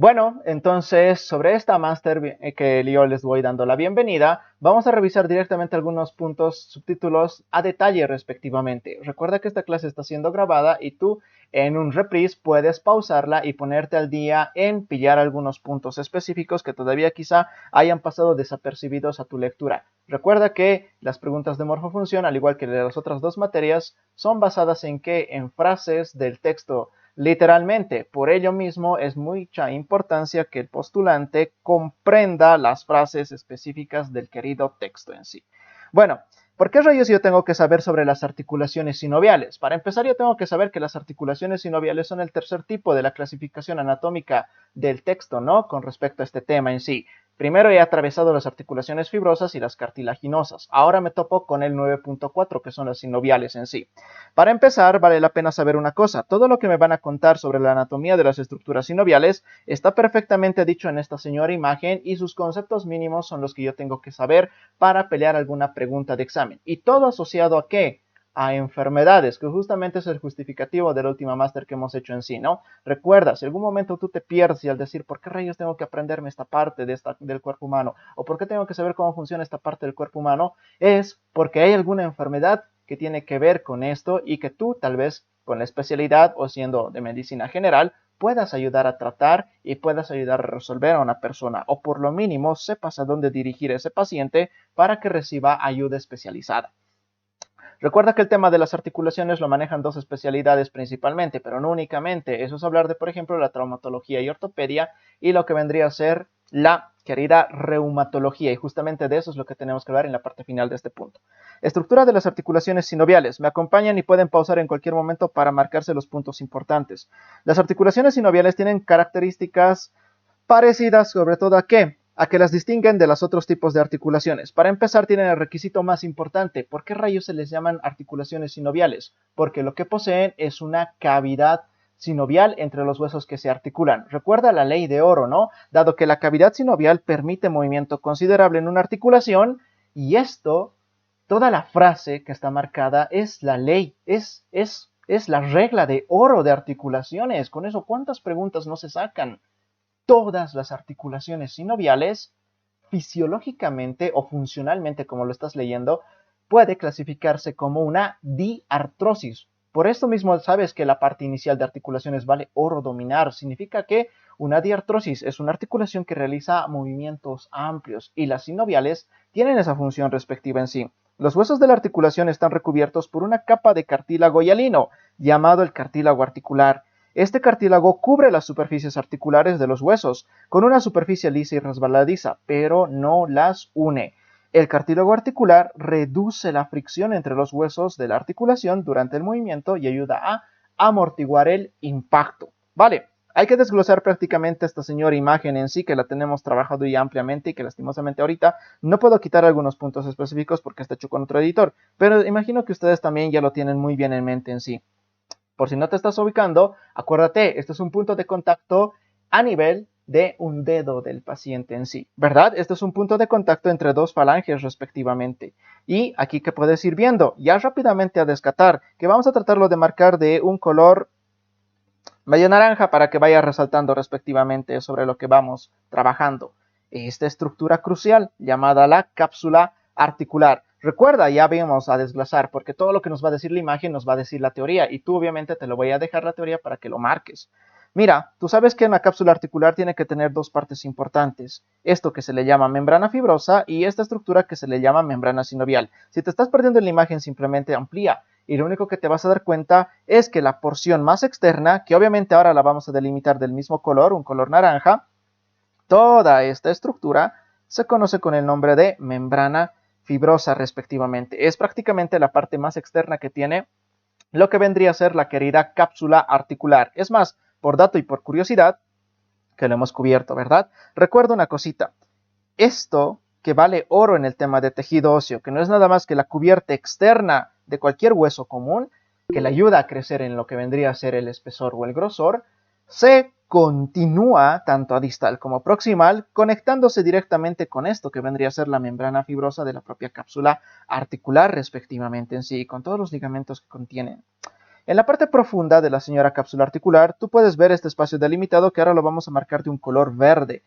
Bueno, entonces sobre esta máster que yo les voy dando la bienvenida, vamos a revisar directamente algunos puntos, subtítulos a detalle respectivamente. Recuerda que esta clase está siendo grabada y tú en un reprise puedes pausarla y ponerte al día en pillar algunos puntos específicos que todavía quizá hayan pasado desapercibidos a tu lectura. Recuerda que las preguntas de morfofunción, al igual que de las otras dos materias, son basadas en qué? En frases del texto. Literalmente, por ello mismo es mucha importancia que el postulante comprenda las frases específicas del querido texto en sí. Bueno, ¿por qué rayos yo tengo que saber sobre las articulaciones sinoviales? Para empezar, yo tengo que saber que las articulaciones sinoviales son el tercer tipo de la clasificación anatómica del texto, ¿no? Con respecto a este tema en sí. Primero he atravesado las articulaciones fibrosas y las cartilaginosas. Ahora me topo con el 9.4, que son las sinoviales en sí. Para empezar, vale la pena saber una cosa. Todo lo que me van a contar sobre la anatomía de las estructuras sinoviales está perfectamente dicho en esta señora imagen y sus conceptos mínimos son los que yo tengo que saber para pelear alguna pregunta de examen. ¿Y todo asociado a qué? A enfermedades, que justamente es el justificativo de la última máster que hemos hecho en sí, ¿no? Recuerda, si algún momento tú te pierdes y al decir, ¿por qué rayos tengo que aprenderme esta parte del cuerpo humano? ¿O por qué tengo que saber cómo funciona esta parte del cuerpo humano? Es porque hay alguna enfermedad que tiene que ver con esto y que tú tal vez con la especialidad o siendo de medicina general puedas ayudar a tratar y puedas ayudar a resolver a una persona o por lo mínimo sepas a dónde dirigir a ese paciente para que reciba ayuda especializada. Recuerda que el tema de las articulaciones lo manejan dos especialidades principalmente, pero no únicamente. Eso es hablar de, por ejemplo, la traumatología y ortopedia y lo que vendría a ser la querida reumatología. Y justamente de eso es lo que tenemos que hablar en la parte final de este punto. Estructura de las articulaciones sinoviales. Me acompañan y pueden pausar en cualquier momento para marcarse los puntos importantes. Las articulaciones sinoviales tienen características parecidas sobre todo a qué? A que las distinguen de los otros tipos de articulaciones. Para empezar, tienen el requisito más importante. ¿Por qué rayos se les llaman articulaciones sinoviales? Porque lo que poseen es una cavidad sinovial entre los huesos que se articulan. Recuerda la ley de Oro, ¿no? Dado que la cavidad sinovial permite movimiento considerable en una articulación, y esto, toda la frase que está marcada es la ley, es la regla de oro de articulaciones. Con eso, ¿cuántas preguntas no se sacan? Todas las articulaciones sinoviales, fisiológicamente o funcionalmente, como lo estás leyendo, puede clasificarse como una diartrosis. Por esto mismo sabes que la parte inicial de articulaciones vale oro dominar. Significa que una diartrosis es una articulación que realiza movimientos amplios y las sinoviales tienen esa función respectiva en sí. Los huesos de la articulación están recubiertos por una capa de cartílago hialino, llamado el cartílago articular. Este cartílago cubre las superficies articulares de los huesos con una superficie lisa y resbaladiza, pero no las une. El cartílago articular reduce la fricción entre los huesos de la articulación durante el movimiento y ayuda a amortiguar el impacto. Vale, hay que desglosar prácticamente esta señora imagen en sí, que la tenemos trabajado ya ampliamente y que lastimosamente ahorita no puedo quitar algunos puntos específicos porque está hecho con otro editor, pero imagino que ustedes también ya lo tienen muy bien en mente en sí. Por si no te estás ubicando, acuérdate, este es un punto de contacto a nivel de un dedo del paciente en sí, ¿verdad? Este es un punto de contacto entre dos falanges respectivamente. Y aquí que puedes ir viendo, ya rápidamente a descartar, que vamos a tratarlo de marcar de un color medio naranja para que vaya resaltando respectivamente sobre lo que vamos trabajando. Esta estructura crucial llamada la cápsula articular. Recuerda, ya vamos a desglosar porque todo lo que nos va a decir la imagen nos va a decir la teoría y tú obviamente te lo voy a dejar la teoría para que lo marques. Mira, tú sabes que una cápsula articular tiene que tener dos partes importantes. Esto que se le llama membrana fibrosa y esta estructura que se le llama membrana sinovial. Si te estás perdiendo en la imagen, simplemente amplía y lo único que te vas a dar cuenta es que la porción más externa, que obviamente ahora la vamos a delimitar del mismo color, un color naranja, toda esta estructura se conoce con el nombre de membrana fibrosa respectivamente. Es prácticamente la parte más externa que tiene lo que vendría a ser la querida cápsula articular. Es más, por dato y por curiosidad, que lo hemos cubierto, ¿verdad? Recuerda una cosita, esto que vale oro en el tema de tejido óseo, que no es nada más que la cubierta externa de cualquier hueso común, que le ayuda a crecer en lo que vendría a ser el espesor o el grosor, se continúa tanto a distal como proximal, conectándose directamente con esto que vendría a ser la membrana fibrosa de la propia cápsula articular respectivamente en sí, con todos los ligamentos que contienen. En la parte profunda de la señora cápsula articular, tú puedes ver este espacio delimitado que ahora lo vamos a marcar de un color verde.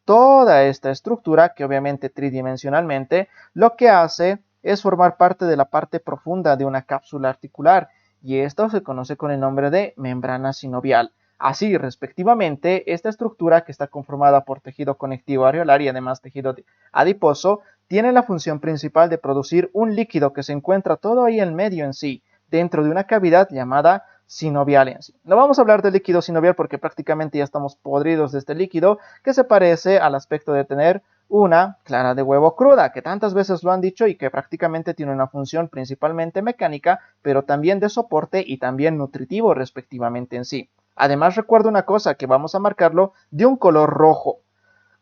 Toda esta estructura, que obviamente tridimensionalmente, lo que hace es formar parte de la parte profunda de una cápsula articular, y esto se conoce con el nombre de membrana sinovial. Así, respectivamente, esta estructura, que está conformada por tejido conectivo areolar y además tejido adiposo, tiene la función principal de producir un líquido que se encuentra todo ahí en medio en sí, dentro de una cavidad llamada sinovial en sí. No vamos a hablar del líquido sinovial porque prácticamente ya estamos podridos de este líquido, que se parece al aspecto de tener una clara de huevo cruda, que tantas veces lo han dicho y que prácticamente tiene una función principalmente mecánica, pero también de soporte y también nutritivo respectivamente en sí. Además, recuerda una cosa, que vamos a marcarlo de un color rojo.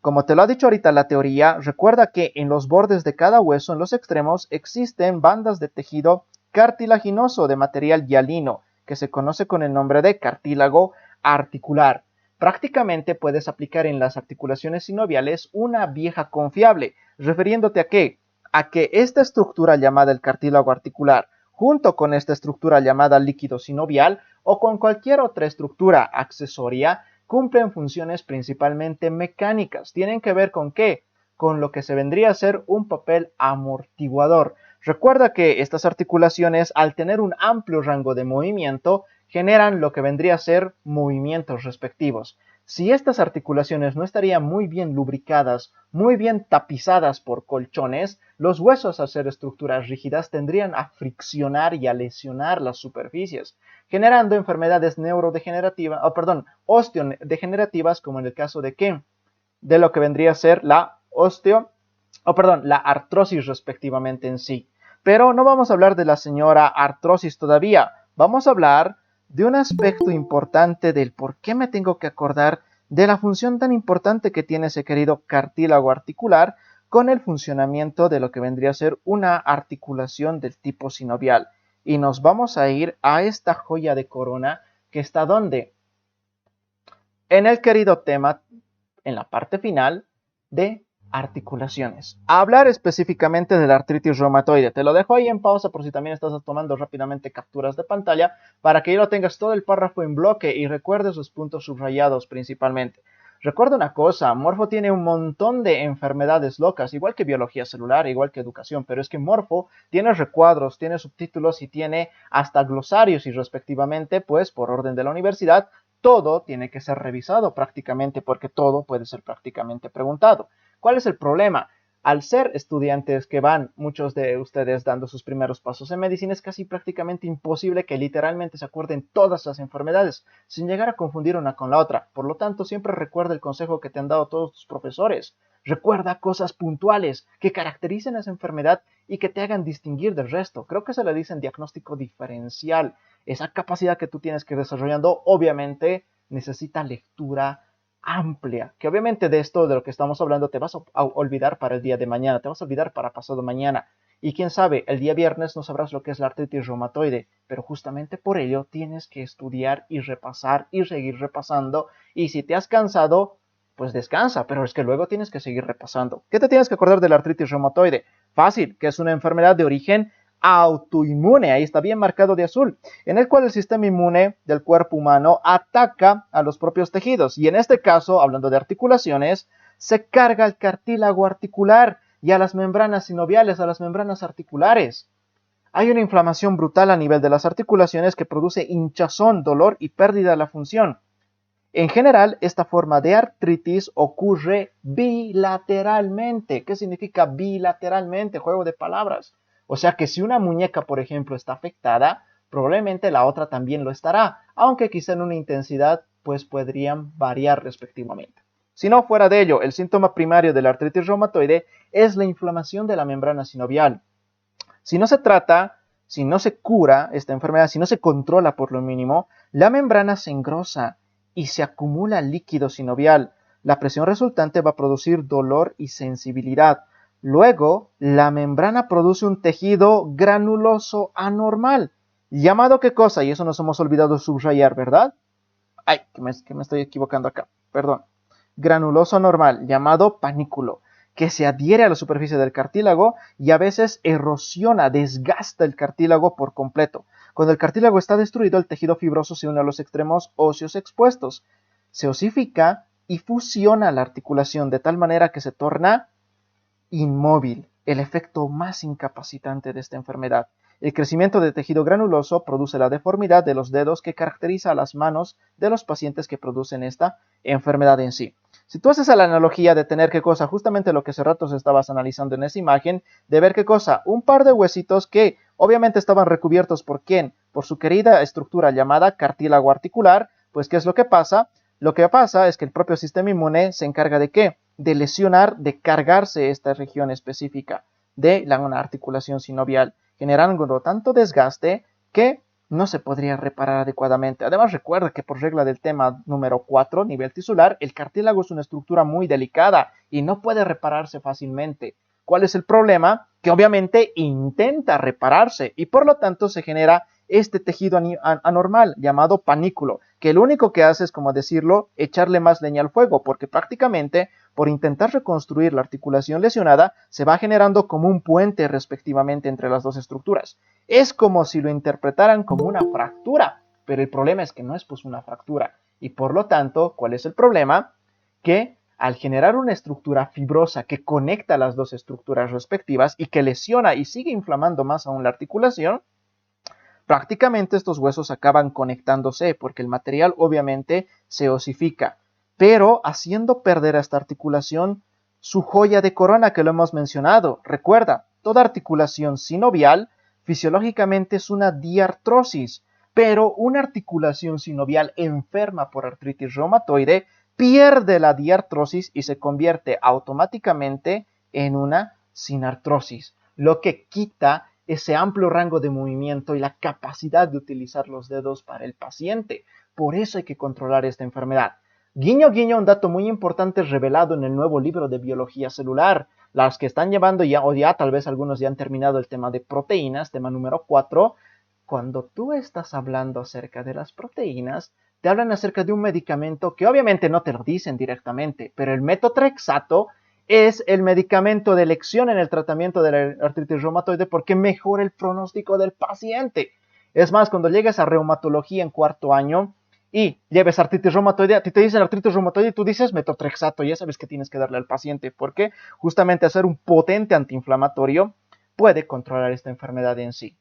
Como te lo ha dicho ahorita la teoría, recuerda que en los bordes de cada hueso, en los extremos, existen bandas de tejido cartilaginoso de material hialino, que se conoce con el nombre de cartílago articular. Prácticamente puedes aplicar en las articulaciones sinoviales una vieja confiable, refiriéndote a qué? A que esta estructura llamada el cartílago articular, junto con esta estructura llamada líquido sinovial, o con cualquier otra estructura accesoria, cumplen funciones principalmente mecánicas. ¿Tienen que ver con qué? Con lo que se vendría a ser un papel amortiguador. Recuerda que estas articulaciones, al tener un amplio rango de movimiento, generan lo que vendría a ser movimientos respectivos. Si estas articulaciones no estarían muy bien lubricadas, muy bien tapizadas por colchones, los huesos, al ser estructuras rígidas, tendrían a friccionar y a lesionar las superficies, generando enfermedades osteodegenerativas, como en el caso de lo que vendría a ser la la artrosis respectivamente en sí. Pero no vamos a hablar de la señora artrosis todavía. Vamos a hablar de un aspecto importante del por qué me tengo que acordar de la función tan importante que tiene ese querido cartílago articular con el funcionamiento de lo que vendría a ser una articulación del tipo sinovial. Y nos vamos a ir a esta joya de corona que está ¿dónde? En el querido tema, en la parte final de articulaciones. A hablar específicamente de la artritis reumatoide. Te lo dejo ahí en pausa por si también estás tomando rápidamente capturas de pantalla para que ya lo tengas todo el párrafo en bloque y recuerdes los puntos subrayados principalmente. Recuerda una cosa, Morfo tiene un montón de enfermedades locas, igual que biología celular, igual que educación, pero es que Morfo tiene recuadros, tiene subtítulos y tiene hasta glosarios y respectivamente, pues por orden de la universidad, todo tiene que ser revisado prácticamente porque todo puede ser prácticamente preguntado. ¿Cuál es el problema? Al ser estudiantes que van, muchos de ustedes dando sus primeros pasos en medicina, es casi prácticamente imposible que literalmente se acuerden todas las enfermedades, sin llegar a confundir una con la otra. Por lo tanto, siempre recuerda el consejo que te han dado todos tus profesores. Recuerda cosas puntuales que caractericen esa enfermedad y que te hagan distinguir del resto. Creo que se le dice diagnóstico diferencial. Esa capacidad que tú tienes que ir desarrollando, obviamente, necesita lectura amplia, que obviamente de esto de lo que estamos hablando te vas a olvidar para el día de mañana, te vas a olvidar para pasado mañana, y quién sabe, el día viernes no sabrás lo que es la artritis reumatoide, pero justamente por ello tienes que estudiar y repasar y seguir repasando, y si te has cansado, pues descansa, pero es que luego tienes que seguir repasando. ¿Qué te tienes que acordar de la artritis reumatoide? Fácil, que es una enfermedad de origen autoinmune, ahí está bien marcado de azul, en el cual el sistema inmune del cuerpo humano ataca a los propios tejidos, y en este caso, hablando de articulaciones, se carga al cartílago articular y a las membranas sinoviales, a las membranas articulares. Hay una inflamación brutal a nivel de las articulaciones que produce hinchazón, dolor y pérdida de la función. En general, esta forma de artritis ocurre bilateralmente. ¿Qué significa bilateralmente? Juego de palabras. O sea que si una muñeca, por ejemplo, está afectada, probablemente la otra también lo estará, aunque quizá en una intensidad pues podrían variar respectivamente. Si no fuera de ello, el síntoma primario de la artritis reumatoide es la inflamación de la membrana sinovial. Si no se trata, si no se cura esta enfermedad, si no se controla por lo mínimo, la membrana se engrosa y se acumula líquido sinovial. La presión resultante va a producir dolor y sensibilidad. Luego, la membrana produce un tejido granuloso anormal. ¿Llamado qué cosa? Y eso nos hemos olvidado subrayar, ¿verdad? Ay, que me estoy equivocando acá. Perdón. Granuloso anormal, llamado panículo, que se adhiere a la superficie del cartílago y a veces erosiona, desgasta el cartílago por completo. Cuando el cartílago está destruido, el tejido fibroso se une a los extremos óseos expuestos, se osifica y fusiona la articulación de tal manera que se torna inmóvil, el efecto más incapacitante de esta enfermedad. El crecimiento de tejido granuloso produce la deformidad de los dedos que caracteriza a las manos de los pacientes que producen esta enfermedad en sí. Si tú haces la analogía de tener qué cosa, justamente lo que hace rato estabas analizando en esa imagen, de ver qué cosa, un par de huesitos que obviamente estaban recubiertos por ¿quién? Por su querida estructura llamada cartílago articular, pues ¿qué es lo que pasa? Lo que pasa es que el propio sistema inmune se encarga de ¿qué? De lesionar, de cargarse esta región específica de una articulación sinovial, generando tanto desgaste que no se podría reparar adecuadamente. Además, recuerda que por regla del tema número 4, nivel tisular, el cartílago es una estructura muy delicada y no puede repararse fácilmente. ¿Cuál es el problema? Que obviamente intenta repararse y por lo tanto se genera este tejido anormal llamado panículo, que lo único que hace es, como decirlo, echarle más leña al fuego, porque prácticamente por intentar reconstruir la articulación lesionada, se va generando como un puente respectivamente entre las dos estructuras. Es como si lo interpretaran como una fractura, pero el problema es que no es pues una fractura. Y por lo tanto, ¿cuál es el problema? Que al generar una estructura fibrosa que conecta las dos estructuras respectivas y que lesiona y sigue inflamando más aún la articulación, prácticamente estos huesos acaban conectándose porque el material obviamente se osifica, pero haciendo perder a esta articulación su joya de corona que lo hemos mencionado. Recuerda, toda articulación sinovial fisiológicamente es una diartrosis, pero una articulación sinovial enferma por artritis reumatoide pierde la diartrosis y se convierte automáticamente en una sinartrosis, lo que quita ese amplio rango de movimiento y la capacidad de utilizar los dedos para el paciente. Por eso hay que controlar esta enfermedad. Guiño, guiño, un dato muy importante revelado en el nuevo libro de biología celular. Las que están llevando ya, o ya tal vez algunos ya han terminado el tema de proteínas, tema número 4, cuando tú estás hablando acerca de las proteínas, te hablan acerca de un medicamento que obviamente no te lo dicen directamente, pero el metotrexato es el medicamento de elección en el tratamiento de la artritis reumatoide porque mejora el pronóstico del paciente. Es más, cuando llegues a reumatología en cuarto año y lleves artritis reumatoide, a ti te dicen artritis reumatoide y tú dices metotrexato, ya sabes que tienes que darle al paciente porque justamente hacer un potente antiinflamatorio puede controlar esta enfermedad en sí.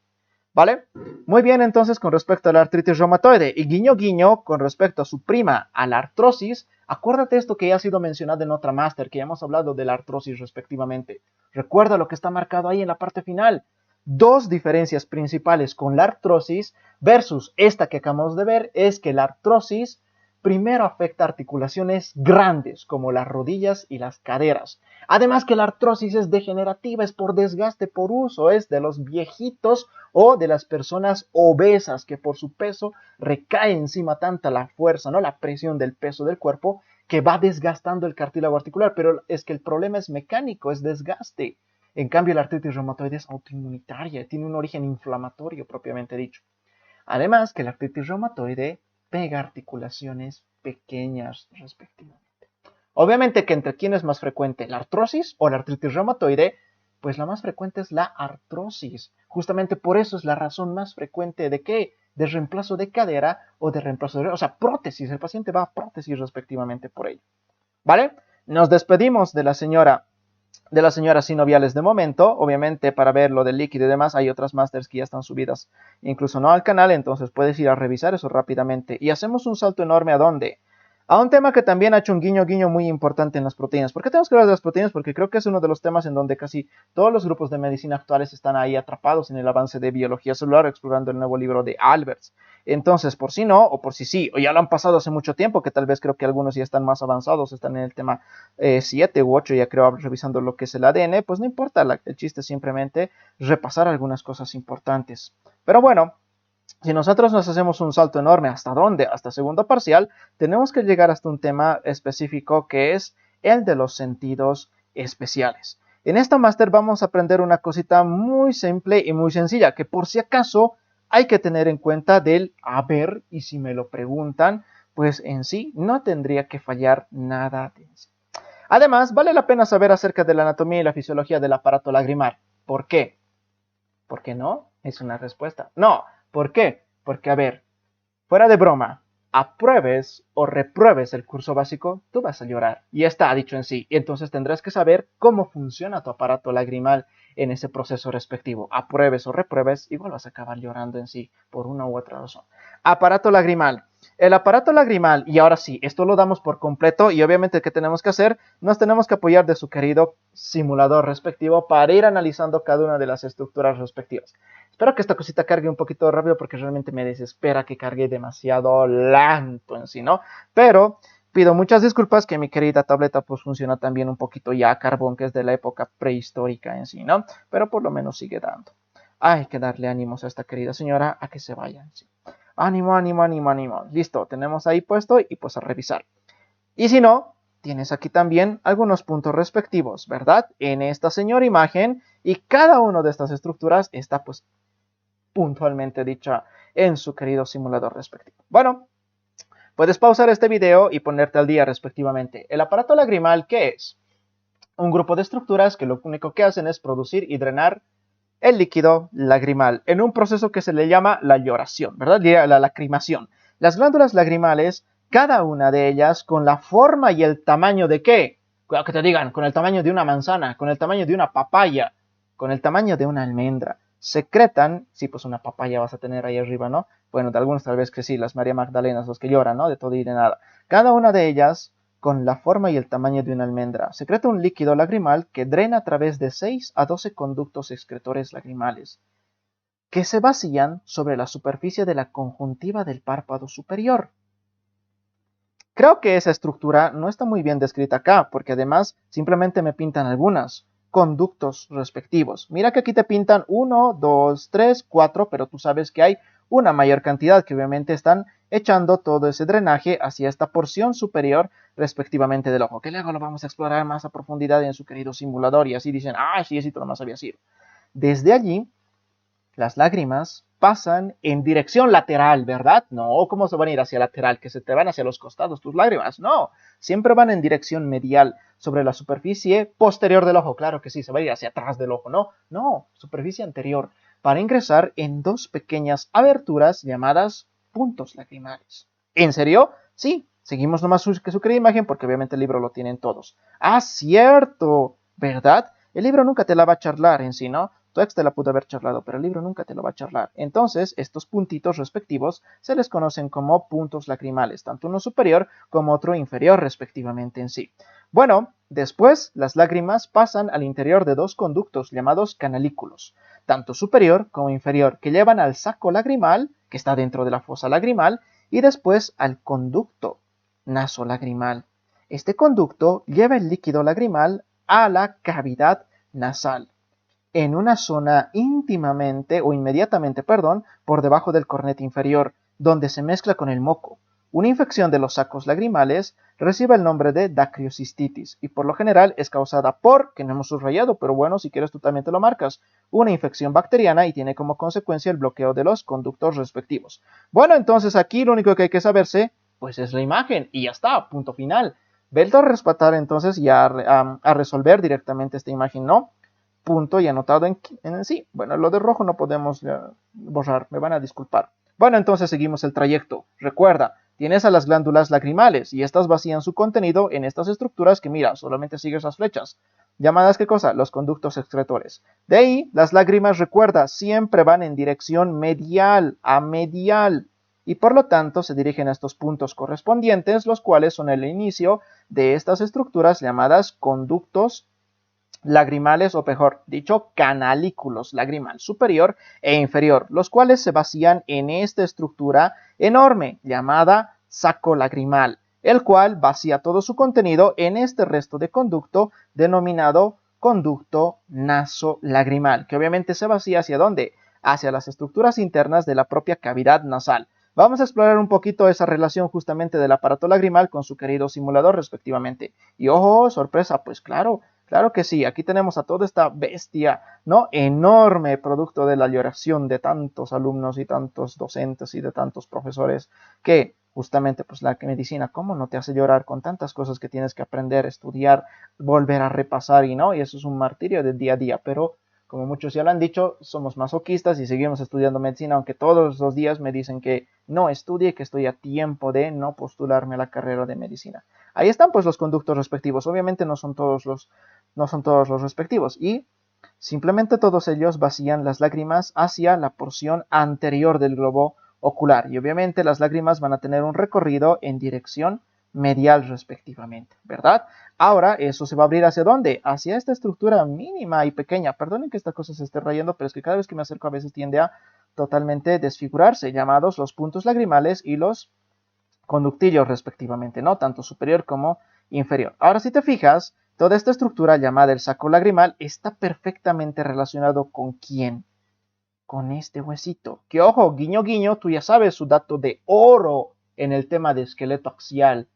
¿Vale? Muy bien, entonces, con respecto a la artritis reumatoide y guiño guiño, con respecto a su prima, a la artrosis, acuérdate esto que ya ha sido mencionado en otra máster, que ya hemos hablado de la artrosis respectivamente. Recuerda lo que está marcado ahí en la parte final. Dos diferencias principales con la artrosis versus esta que acabamos de ver es que la artrosis primero afecta articulaciones grandes como las rodillas y las caderas. Además que la artrosis es degenerativa, es por desgaste, por uso, es de los viejitos o de las personas obesas que por su peso recae encima tanta la fuerza, ¿no? La presión del peso del cuerpo que va desgastando el cartílago articular, pero es que el problema es mecánico, es desgaste. En cambio, la artritis reumatoide es autoinmunitaria, tiene un origen inflamatorio propiamente dicho. Además que la artritis reumatoide pega articulaciones pequeñas respectivamente. Obviamente que entre quién es más frecuente, la artrosis o la artritis reumatoide, pues la más frecuente es la artrosis. Justamente por eso es la razón más frecuente de ¿qué? De reemplazo de cadera o de reemplazo de, o sea, prótesis. El paciente va a prótesis respectivamente por ello. ¿Vale? Nos despedimos de la señora sinoviales de momento. Obviamente para ver lo del líquido y demás hay otras masters que ya están subidas incluso no al canal, entonces puedes ir a revisar eso rápidamente. Y hacemos un salto enorme ¿a dónde? A un tema que también ha hecho un guiño guiño muy importante en las proteínas. ¿Por qué tenemos que hablar de las proteínas? Porque creo que es uno de los temas en donde casi todos los grupos de medicina actuales están ahí atrapados en el avance de biología celular, explorando el nuevo libro de Alberts. Entonces, por si no, o por si sí, o ya lo han pasado hace mucho tiempo, que tal vez creo que algunos ya están más avanzados, están en el tema 7 u 8, ya creo, revisando lo que es el ADN, pues no importa, el chiste es simplemente repasar algunas cosas importantes. Pero bueno, si nosotros nos hacemos un salto enorme, ¿hasta dónde? Hasta segundo parcial, tenemos que llegar hasta un tema específico que es el de los sentidos especiales. En esta máster vamos a aprender una cosita muy simple y muy sencilla, que por si acaso hay que tener en cuenta del a ver, y si me lo preguntan, pues en sí no tendría que fallar nada de eso. Además, vale la pena saber acerca de la anatomía y la fisiología del aparato lagrimal. ¿Por qué? ¿Por qué no? Es una respuesta. No, ¿Por qué? Porque, a ver, fuera de broma, apruebes o repruebes el curso básico, tú vas a llorar. Y está dicho en sí. Y entonces tendrás que saber cómo funciona tu aparato lagrimal en ese proceso respectivo. Apruebes o repruebes, igual vas a acabar llorando en sí por una u otra razón. Aparato lagrimal. El aparato lagrimal, y ahora sí, esto lo damos por completo y obviamente ¿qué tenemos que hacer? Nos tenemos que apoyar de su querido simulador respectivo para ir analizando cada una de las estructuras respectivas. Espero que esta cosita cargue un poquito rápido porque realmente me desespera que cargue demasiado lento en sí, ¿no? Pero pido muchas disculpas que mi querida tableta pues funciona también un poquito ya a carbón, que es de la época prehistórica en sí, ¿no? Pero por lo menos sigue dando. Hay que darle ánimos a esta querida señora a que se vaya. Sí. Ánimo, ánimo, ánimo, ánimo. Listo, tenemos ahí puesto y pues a revisar. Y si no, tienes aquí también algunos puntos respectivos, ¿verdad? En esta señora imagen y cada una de estas estructuras está pues puntualmente dicha en su querido simulador respectivo. Bueno, puedes pausar este video y ponerte al día respectivamente. El aparato lagrimal, ¿qué es? Un grupo de estructuras que lo único que hacen es producir y drenar el líquido lagrimal en un proceso que se le llama la lloración, ¿verdad? La lacrimación. Las glándulas lagrimales, cada una de ellas con la forma y el tamaño de ¿qué? Cuidado que te digan, con el tamaño de una manzana, con el tamaño de una papaya, con el tamaño de una almendra. Secretan, sí, pues una papaya vas a tener ahí arriba, ¿no? Bueno, de algunos tal vez que sí, las María Magdalenas, los que lloran, ¿no? De todo y de nada. Cada una de ellas con la forma y el tamaño de una almendra. Secreta un líquido lagrimal que drena a través de 6 a 12 conductos excretores lagrimales, que se vacían sobre la superficie de la conjuntiva del párpado superior. Creo que esa estructura no está muy bien descrita acá, porque además simplemente me pintan algunas conductos respectivos. Mira que aquí te pintan 1, 2, 3, 4, pero tú sabes que hay una mayor cantidad que obviamente están echando todo ese drenaje hacia esta porción superior respectivamente del ojo, que luego lo vamos a explorar más a profundidad en su querido simulador y así dicen, ah, sí, eso nomás había sido. Desde allí, las lágrimas pasan en dirección lateral, ¿verdad? No, ¿cómo se van a ir hacia lateral? Que se te van hacia los costados tus lágrimas. No, siempre van en dirección medial sobre la superficie posterior del ojo. Claro que sí, se va a ir hacia atrás del ojo, ¿no? No, superficie anterior, para ingresar en dos pequeñas aberturas llamadas puntos lagrimales. ¿En serio? Sí, seguimos nomás su querida imagen porque obviamente el libro lo tienen todos. Ah, cierto, ¿verdad? El libro nunca te la va a charlar en sí, ¿no? Tu ex te la pudo haber charlado, pero el libro nunca te lo va a charlar. Entonces, estos puntitos respectivos se les conocen como puntos lagrimales, tanto uno superior como otro inferior respectivamente en sí. Bueno, después las lágrimas pasan al interior de dos conductos llamados canalículos, tanto superior como inferior, que llevan al saco lagrimal, que está dentro de la fosa lagrimal, y después al conducto nasolagrimal. Este conducto lleva el líquido lagrimal a la cavidad nasal, en una zona íntimamente o inmediatamente, por debajo del cornete inferior, donde se mezcla con el moco. Una infección de los sacos lagrimales recibe el nombre de dacriocistitis y por lo general es causada por, que no hemos subrayado, pero bueno, si quieres tú también te lo marcas, una infección bacteriana y tiene como consecuencia el bloqueo de los conductos respectivos. Bueno, entonces aquí lo único que hay que saberse, pues es la imagen y ya está, punto final. Vete a respetar entonces y a resolver directamente esta imagen, ¿no? Punto y anotado en sí. Bueno, lo de rojo no podemos borrar, me van a disculpar. Bueno, entonces seguimos el trayecto. Recuerda, tienes a las glándulas lagrimales y estas vacían su contenido en estas estructuras que, mira, solamente sigues las flechas. ¿Llamadas qué cosa? Los conductos excretores. De ahí, las lágrimas, recuerda, siempre van en dirección medial, a medial. Y por lo tanto se dirigen a estos puntos correspondientes, los cuales son el inicio de estas estructuras llamadas conductos lagrimales, o mejor dicho, canalículos, lagrimal superior e inferior, los cuales se vacían en esta estructura enorme llamada saco lagrimal, el cual vacía todo su contenido en este resto de conducto denominado conducto nasolagrimal, que obviamente se vacía ¿hacia dónde? Hacia las estructuras internas de la propia cavidad nasal. Vamos a explorar un poquito esa relación justamente del aparato lagrimal con su querido simulador respectivamente. Y ojo, sorpresa, pues claro, claro que sí, aquí tenemos a toda esta bestia, ¿no? Enorme producto de la lloración de tantos alumnos y tantos docentes y de tantos profesores que justamente pues la medicina, ¿cómo no te hace llorar con tantas cosas que tienes que aprender, estudiar, volver a repasar y no? Y eso es un martirio del día a día, pero como muchos ya lo han dicho, somos masoquistas y seguimos estudiando medicina, aunque todos los días me dicen que no estudie, que estoy a tiempo de no postularme a la carrera de medicina. Ahí están pues los conductos respectivos. Obviamente no son todos los respectivos. Y simplemente todos ellos vacían las lágrimas hacia la porción anterior del globo ocular. Y obviamente las lágrimas van a tener un recorrido en dirección medial respectivamente, ¿verdad? Ahora eso se va a abrir ¿hacia dónde? Hacia esta estructura mínima y pequeña. Perdonen que esta cosa se esté rayando, pero es que cada vez que me acerco a veces tiende a totalmente desfigurarse, llamados los puntos lagrimales y los conductillos respectivamente, ¿no? Tanto superior como inferior. Ahora si te fijas, toda esta estructura llamada el saco lagrimal está perfectamente relacionado con ¿quién? Con este huesito. Que ojo, guiño guiño, tú ya sabes su dato de oro en el tema de esqueleto axial,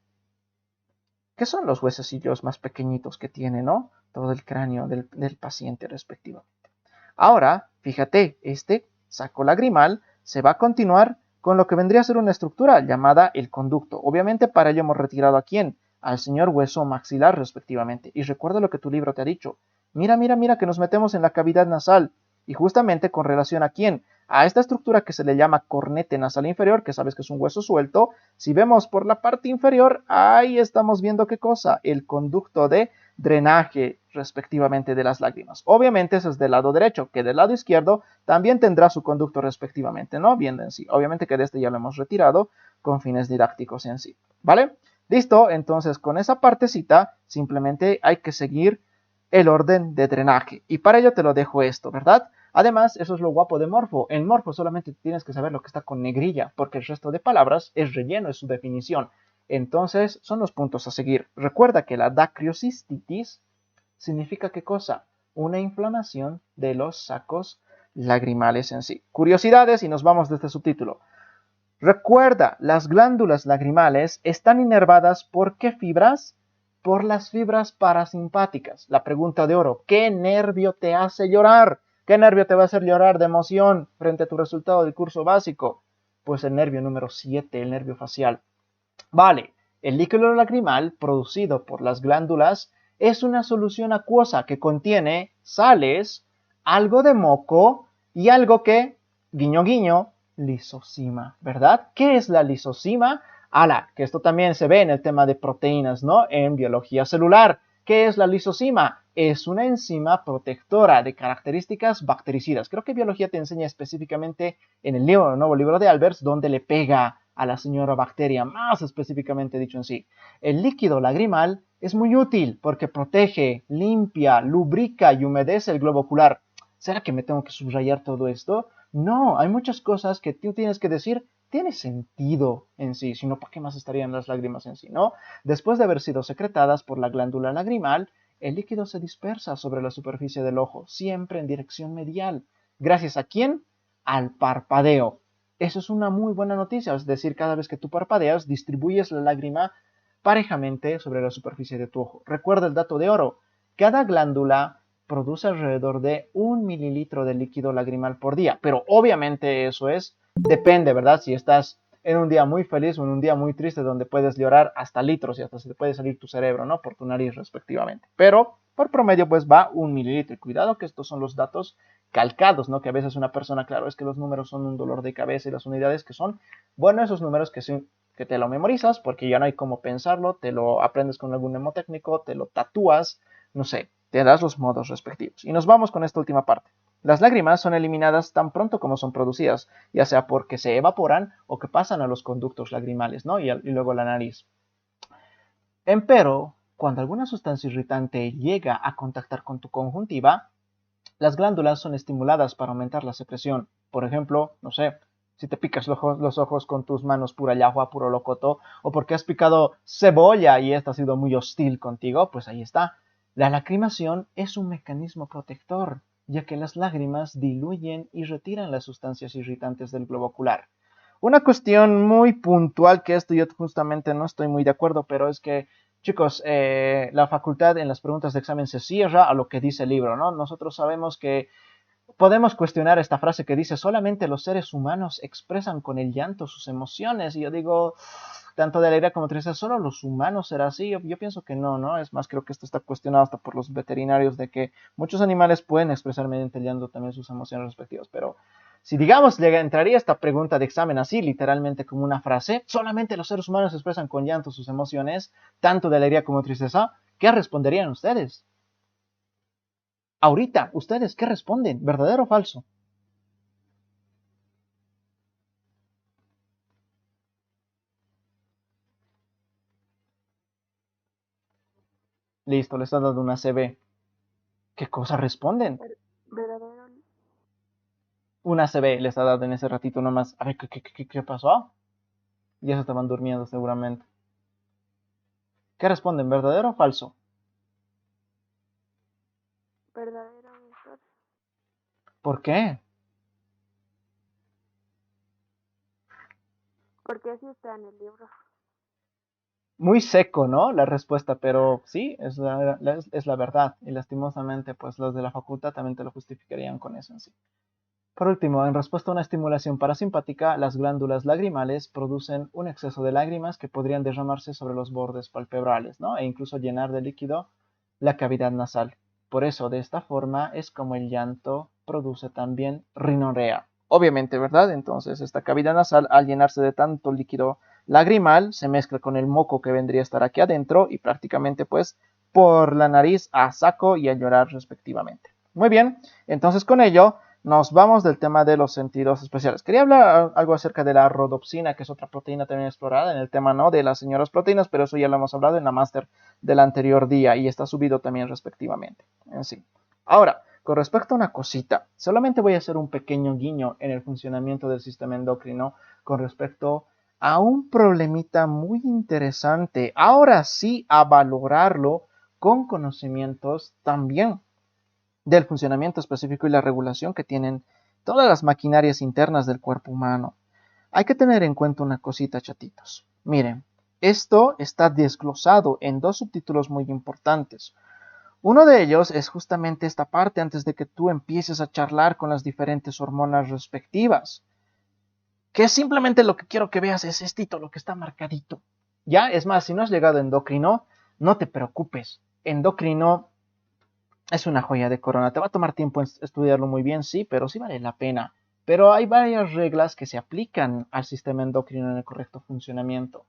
que son los huesecillos más pequeñitos que tiene, ¿no? Todo el cráneo del paciente respectivamente. Ahora, fíjate, este saco lagrimal se va a continuar con lo que vendría a ser una estructura llamada el conducto. Obviamente para ello hemos retirado ¿a quién? Al señor hueso maxilar respectivamente. Y recuerda lo que tu libro te ha dicho. Mira, mira, mira que nos metemos en la cavidad nasal. Y justamente con relación ¿a quién? A esta estructura que se le llama cornete nasal inferior, que sabes que es un hueso suelto. Si vemos por la parte inferior, ahí estamos viendo ¿qué cosa? El conducto de drenaje respectivamente de las lágrimas. Obviamente eso es del lado derecho, que del lado izquierdo también tendrá su conducto respectivamente, ¿no? Viendo en sí. Obviamente que de este ya lo hemos retirado con fines didácticos en sí, ¿vale? Listo, entonces con esa partecita simplemente hay que seguir el orden de drenaje. Y para ello te lo dejo esto, ¿verdad? Además, eso es lo guapo de Morfo. En Morfo solamente tienes que saber lo que está con negrilla, porque el resto de palabras es relleno, es su definición. Entonces, son los puntos a seguir. Recuerda que la dacriocistitis significa ¿qué cosa? Una inflamación de los sacos lagrimales en sí. Curiosidades y nos vamos de este subtítulo. Recuerda, las glándulas lagrimales están inervadas ¿por qué fibras? Por las fibras parasimpáticas. La pregunta de oro, ¿qué nervio te hace llorar? ¿Qué nervio te va a hacer llorar de emoción frente a tu resultado del curso básico? Pues el nervio número 7, el nervio facial. Vale, el líquido lagrimal producido por las glándulas es una solución acuosa que contiene sales, algo de moco y algo que, guiño guiño, lisosima, ¿verdad? ¿Qué es la lisosima? Ala, que esto también se ve en el tema de proteínas, ¿no? En biología celular. ¿Qué es la lisosima? Es una enzima protectora de características bactericidas. Creo que biología te enseña específicamente en el libro, el nuevo libro de Albers, donde le pega a la señora bacteria, más específicamente dicho en sí. El líquido lagrimal es muy útil porque protege, limpia, lubrica y humedece el globo ocular. ¿Será que me tengo que subrayar todo esto? No, hay muchas cosas que tú tienes que decir, tiene sentido en sí, si no, ¿para qué más estarían las lágrimas en sí, no? Después de haber sido secretadas por la glándula lagrimal, el líquido se dispersa sobre la superficie del ojo, siempre en dirección medial. ¿Gracias a quién? Al parpadeo. Eso es una muy buena noticia, es decir, cada vez que tú parpadeas, distribuyes la lágrima parejamente sobre la superficie de tu ojo. Recuerda el dato de oro, cada glándula produce alrededor de 1 mililitro de líquido lagrimal por día, pero obviamente eso depende, ¿verdad? Si estás en un día muy feliz o en un día muy triste donde puedes llorar hasta litros y hasta se te puede salir tu cerebro, ¿no? Por tu nariz respectivamente. Pero por promedio pues va 1 mililitro. Y cuidado que estos son los datos calcados, ¿no? Que a veces una persona, claro, es que los números son un dolor de cabeza y las unidades que son, bueno, esos números que te lo memorizas porque ya no hay cómo pensarlo, te lo aprendes con algún mnemotécnico, te lo tatúas, no sé, te das los modos respectivos. Y nos vamos con esta última parte. Las lágrimas son eliminadas tan pronto como son producidas, ya sea porque se evaporan o que pasan a los conductos lagrimales, ¿no? Y luego la nariz. Empero, cuando alguna sustancia irritante llega a contactar con tu conjuntiva, las glándulas son estimuladas para aumentar la secreción. Por ejemplo, no sé, si te picas los ojos con tus manos pura yagua, puro locoto, o porque has picado cebolla y esta ha sido muy hostil contigo, pues ahí está. La lacrimación es un mecanismo protector, ya que las lágrimas diluyen y retiran las sustancias irritantes del globo ocular. Una cuestión muy puntual que esto yo justamente no estoy muy de acuerdo, pero es que, chicos, la facultad en las preguntas de examen se cierra a lo que dice el libro, ¿no? Nosotros sabemos que podemos cuestionar esta frase que dice solamente los seres humanos expresan con el llanto sus emociones. Y yo digo, tanto de la alegría como tristeza, ¿solo los humanos será así? Yo pienso que no, ¿no? Es más, creo que esto está cuestionado hasta por los veterinarios de que muchos animales pueden expresar mediante el llanto también sus emociones respectivas, pero si digamos le entraría esta pregunta de examen así, literalmente como una frase, solamente los seres humanos expresan con llanto sus emociones, tanto de alegría como tristeza, ¿qué responderían ustedes? Ahorita, ¿ustedes qué responden? ¿Verdadero o falso? Listo, les está dando una CB. ¿Qué cosa responden? Verdadero. Una CB les ha dado en ese ratito nomás. A ver, ¿qué pasó? Ya se estaban durmiendo seguramente. ¿Qué responden? ¿Verdadero o falso? Verdadero, mejor. ¿Por qué? Porque así está en el libro. Muy seco, ¿no? La respuesta, pero sí, es la verdad. Y lastimosamente, pues los de la facultad también te lo justificarían con eso en sí. Por último, en respuesta a una estimulación parasimpática, las glándulas lagrimales producen un exceso de lágrimas que podrían derramarse sobre los bordes palpebrales, ¿no? E incluso llenar de líquido la cavidad nasal. Por eso, de esta forma, es como el llanto produce también rinorrea. Obviamente, ¿verdad? Entonces, esta cavidad nasal, al llenarse de tanto líquido lagrimal, se mezcla con el moco que vendría a estar aquí adentro y prácticamente, pues, por la nariz a saco y a llorar respectivamente. Muy bien, entonces con ello nos vamos del tema de los sentidos especiales. Quería hablar algo acerca de la rodopsina, que es otra proteína también explorada en el tema, ¿no?, de las señoras proteínas, pero eso ya lo hemos hablado en la máster del anterior día y está subido también respectivamente. En sí. Ahora, con respecto a una cosita, solamente voy a hacer un pequeño guiño en el funcionamiento del sistema endocrino con respecto a un problemita muy interesante. Ahora sí, a valorarlo con conocimientos también del funcionamiento específico y la regulación que tienen todas las maquinarias internas del cuerpo humano. Hay que tener en cuenta una cosita, chatitos. Miren, esto está desglosado en dos subtítulos muy importantes. Uno de ellos es justamente esta parte antes de que tú empieces a charlar con las diferentes hormonas respectivas. Que es simplemente lo que quiero que veas es esto, lo que está marcadito. Ya, es más, si no has llegado a endocrino, no te preocupes. Endocrino es una joya de corona. Te va a tomar tiempo estudiarlo muy bien, sí, pero sí vale la pena. Pero hay varias reglas que se aplican al sistema endocrino en el correcto funcionamiento.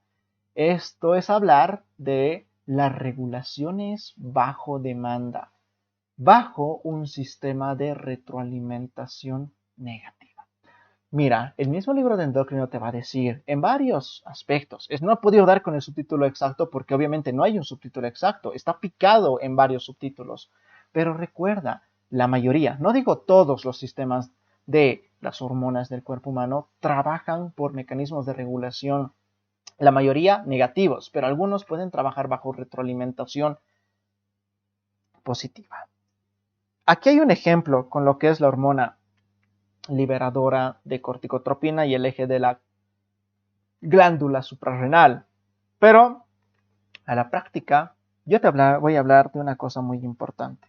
Esto es hablar de las regulaciones bajo demanda, bajo un sistema de retroalimentación negativa. Mira, el mismo libro de endocrino te va a decir en varios aspectos. No he podido dar con el subtítulo exacto porque obviamente no hay un subtítulo exacto. Está picado en varios subtítulos. Pero recuerda, la mayoría, no digo todos los sistemas de las hormonas del cuerpo humano, trabajan por mecanismos de regulación. La mayoría negativos, pero algunos pueden trabajar bajo retroalimentación positiva. Aquí hay un ejemplo con lo que es la hormona liberadora de corticotropina y el eje de la glándula suprarrenal. Pero a la práctica, yo te voy a hablar de una cosa muy importante.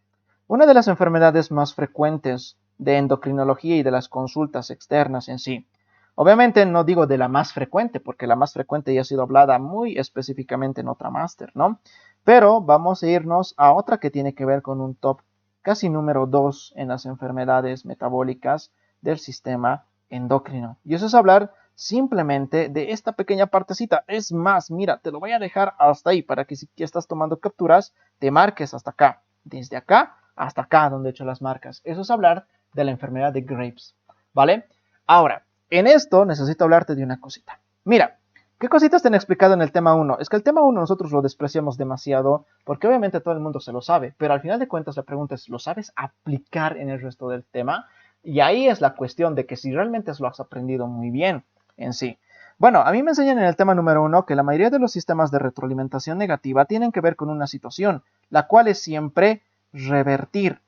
Una de las enfermedades más frecuentes de endocrinología y de las consultas externas en sí. Obviamente no digo de la más frecuente, porque la más frecuente ya ha sido hablada muy específicamente en otra máster, ¿no? Pero vamos a irnos a otra que tiene que ver con un top casi número 2 en las enfermedades metabólicas del sistema endocrino. Y eso es hablar simplemente de esta pequeña partecita. Es más, mira, te lo voy a dejar hasta ahí para que si estás tomando capturas, te marques hasta acá. Desde acá hasta acá donde he hecho las marcas. Eso es hablar de la enfermedad de Graves, ¿vale? Ahora, en esto necesito hablarte de una cosita. Mira, ¿qué cositas te han explicado en el tema 1? Es que el tema 1 nosotros lo despreciamos demasiado porque obviamente todo el mundo se lo sabe, pero al final de cuentas la pregunta es, ¿lo sabes aplicar en el resto del tema? Y ahí es la cuestión de que si realmente lo has aprendido muy bien en sí. Bueno, a mí me enseñan en el tema número 1 que la mayoría de los sistemas de retroalimentación negativa tienen que ver con una situación, la cual es siempre revertir.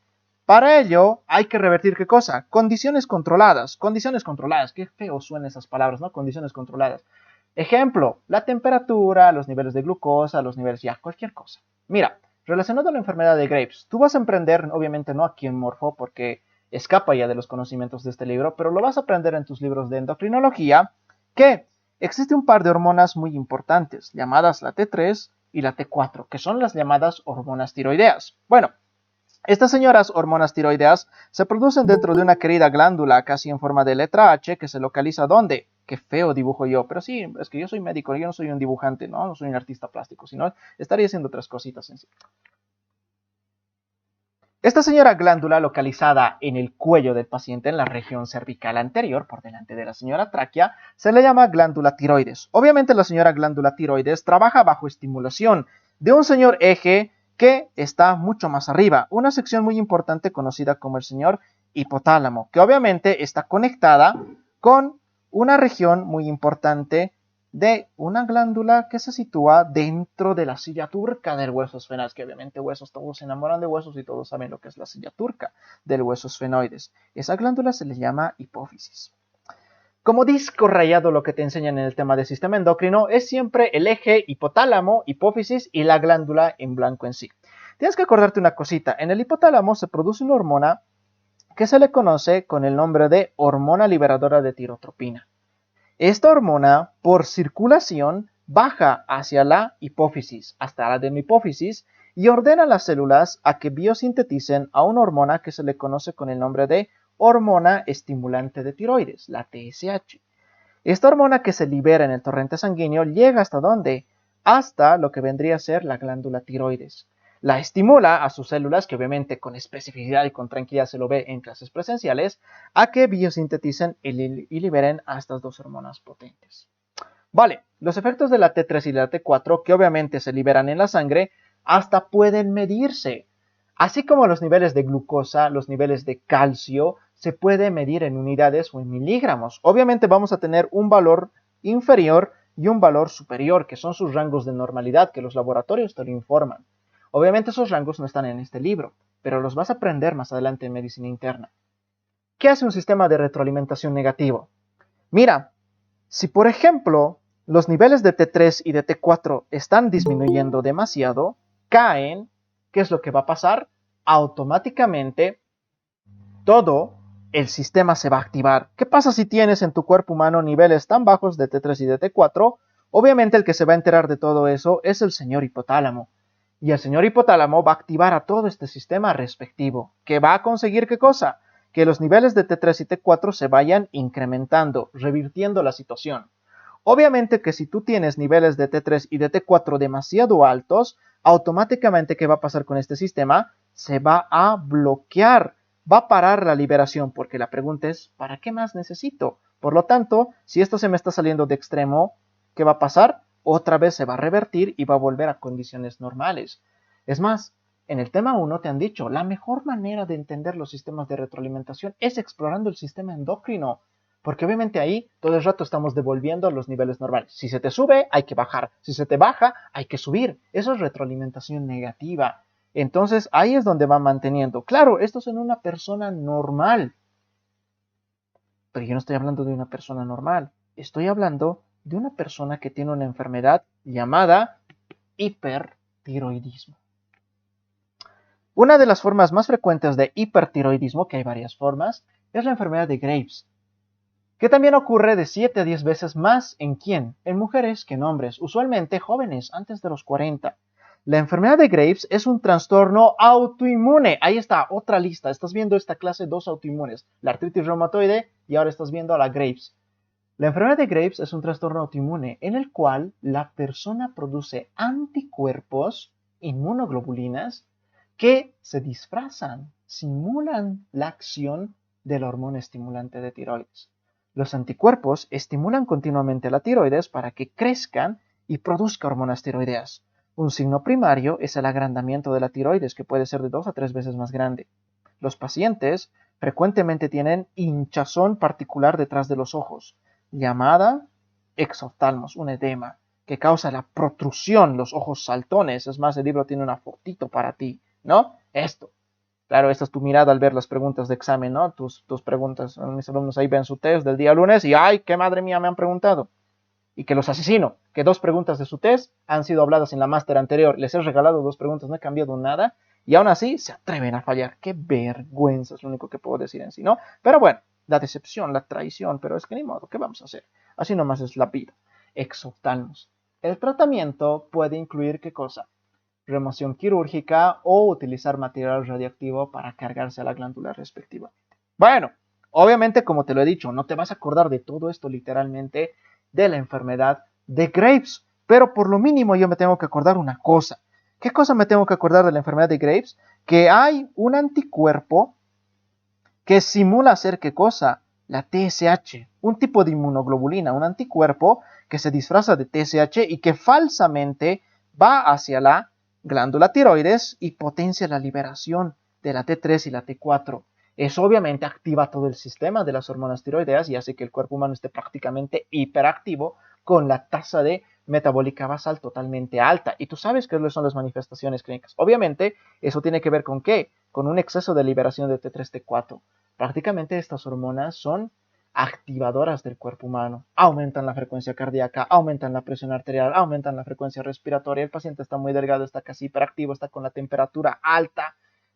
Para ello hay que revertir ¿qué cosa? Condiciones controladas. Condiciones controladas. Qué feo suenan esas palabras, ¿no? Condiciones controladas. Ejemplo, la temperatura, los niveles de glucosa, los niveles ya, cualquier cosa. Mira, relacionado a la enfermedad de Graves, tú vas a aprender, obviamente no aquí en Morfo, porque escapa ya de los conocimientos de este libro, pero lo vas a aprender en tus libros de endocrinología, que existe un par de hormonas muy importantes, llamadas la T3 y la T4, que son las llamadas hormonas tiroideas. Bueno, estas señoras hormonas tiroideas se producen dentro de una querida glándula casi en forma de letra H que se localiza ¿dónde? Qué feo dibujo yo, pero sí, es que yo soy médico, yo no soy un dibujante, no soy un artista plástico, sino estaría haciendo otras cositas en sí. Esta señora glándula localizada en el cuello del paciente en la región cervical anterior, por delante de la señora tráquea, se le llama glándula tiroides. Obviamente la señora glándula tiroides trabaja bajo estimulación de un señor eje que está mucho más arriba, una sección muy importante conocida como el señor hipotálamo, que obviamente está conectada con una región muy importante de una glándula que se sitúa dentro de la silla turca del hueso esfenoides, que obviamente huesos, todos se enamoran de huesos y todos saben lo que es la silla turca del hueso esfenoides. Esa glándula se le llama hipófisis. Como disco rayado lo que te enseñan en el tema del sistema endocrino es siempre el eje hipotálamo, hipófisis y la glándula en blanco en sí. Tienes que acordarte una cosita, en el hipotálamo se produce una hormona que se le conoce con el nombre de hormona liberadora de tirotropina. Esta hormona, por circulación, baja hacia la hipófisis, hasta la adenohipófisis, y ordena a las células a que biosinteticen a una hormona que se le conoce con el nombre de hormona estimulante de tiroides, la TSH. Esta hormona que se libera en el torrente sanguíneo llega hasta ¿dónde? Hasta lo que vendría a ser la glándula tiroides. La estimula a sus células, que obviamente con especificidad y con tranquilidad se lo ve en clases presenciales, a que biosinteticen y liberen a estas dos hormonas potentes. Vale, los efectos de la T3 y la T4, que obviamente se liberan en la sangre, hasta pueden medirse. Así como los niveles de glucosa, los niveles de calcio, se puede medir en unidades o en miligramos. Obviamente vamos a tener un valor inferior y un valor superior, que son sus rangos de normalidad, que los laboratorios te lo informan. Obviamente esos rangos no están en este libro, pero los vas a aprender más adelante en medicina interna. ¿Qué hace un sistema de retroalimentación negativo? Mira, si por ejemplo los niveles de T3 y de T4 están disminuyendo demasiado, caen, ¿qué es lo que va a pasar? Automáticamente todo el sistema se va a activar. ¿Qué pasa si tienes en tu cuerpo humano niveles tan bajos de T3 y de T4? Obviamente el que se va a enterar de todo eso es el señor hipotálamo. Y el señor hipotálamo va a activar a todo este sistema respectivo, que va a conseguir ¿qué cosa? Que los niveles de T3 y T4 se vayan incrementando, revirtiendo la situación. Obviamente que si tú tienes niveles de T3 y de T4 demasiado altos, automáticamente ¿qué va a pasar con este sistema? Se va a bloquear, va a parar la liberación, porque la pregunta es, ¿para qué más necesito? Por lo tanto, si esto se me está saliendo de extremo, ¿qué va a pasar? Otra vez se va a revertir y va a volver a condiciones normales. Es más, en el tema 1 te han dicho, la mejor manera de entender los sistemas de retroalimentación es explorando el sistema endocrino, porque obviamente ahí todo el rato estamos devolviendo a los niveles normales. Si se te sube, hay que bajar. Si se te baja, hay que subir. Eso es retroalimentación negativa. Entonces ahí es donde va manteniendo. Claro, esto es en una persona normal. Pero yo no estoy hablando de una persona normal. Estoy hablando de una persona que tiene una enfermedad llamada hipertiroidismo. Una de las formas más frecuentes de hipertiroidismo, que hay varias formas, es la enfermedad de Graves, que también ocurre de 7 a 10 veces más en ¿quién? En mujeres que en hombres, usualmente jóvenes antes de los 40. La enfermedad de Graves es un trastorno autoinmune. Ahí está, otra lista. Estás viendo esta clase 2 autoinmunes, la artritis reumatoide y ahora estás viendo a la Graves. La enfermedad de Graves es un trastorno autoinmune en el cual la persona produce anticuerpos, inmunoglobulinas, que se disfrazan, simulan la acción de la hormona estimulante de tiroides. Los anticuerpos estimulan continuamente la tiroides para que crezcan y produzca hormonas tiroideas. Un signo primario es el agrandamiento de la tiroides, que puede ser de 2 a 3 veces más grande. Los pacientes frecuentemente tienen hinchazón particular detrás de los ojos, llamada exoftalmos, un edema, que causa la protrusión, los ojos saltones. Es más, el libro tiene una fotito para ti, ¿no? Esto. Claro, esta es tu mirada al ver las preguntas de examen, ¿no? Tus preguntas. Mis alumnos ahí ven su test del día lunes y ¡ay, qué madre mía me han preguntado! Y que los asesino, que 2 preguntas de su test han sido habladas en la máster anterior. Les he regalado 2 preguntas, no he cambiado nada. Y aún así se atreven a fallar. ¡Qué vergüenza! Es lo único que puedo decir en sí, ¿no? Pero bueno, la decepción, la traición, pero es que ni modo, ¿qué vamos a hacer? Así nomás es la vida. exoftalmos. El tratamiento puede incluir ¿qué cosa? Remoción quirúrgica o utilizar material radioactivo para cargarse a la glándula respectivamente. Bueno, obviamente como te lo he dicho, no te vas a acordar de todo esto literalmente de la enfermedad de Graves, pero por lo mínimo yo me tengo que acordar una cosa. ¿Qué cosa me tengo que acordar de la enfermedad de Graves? Que hay un anticuerpo que simula ser ¿qué cosa? La TSH, un tipo de inmunoglobulina, un anticuerpo que se disfraza de TSH y que falsamente va hacia la glándula tiroides y potencia la liberación de la T3 y la T4. Eso obviamente activa todo el sistema de las hormonas tiroideas y hace que el cuerpo humano esté prácticamente hiperactivo con la tasa de metabólica basal totalmente alta. Y tú sabes qué son las manifestaciones clínicas. Obviamente, eso tiene que ver con ¿qué? Con un exceso de liberación de T3, T4. Prácticamente estas hormonas son activadoras del cuerpo humano. Aumentan la frecuencia cardíaca, aumentan la presión arterial, aumentan la frecuencia respiratoria. El paciente está muy delgado, está casi hiperactivo, está con la temperatura alta.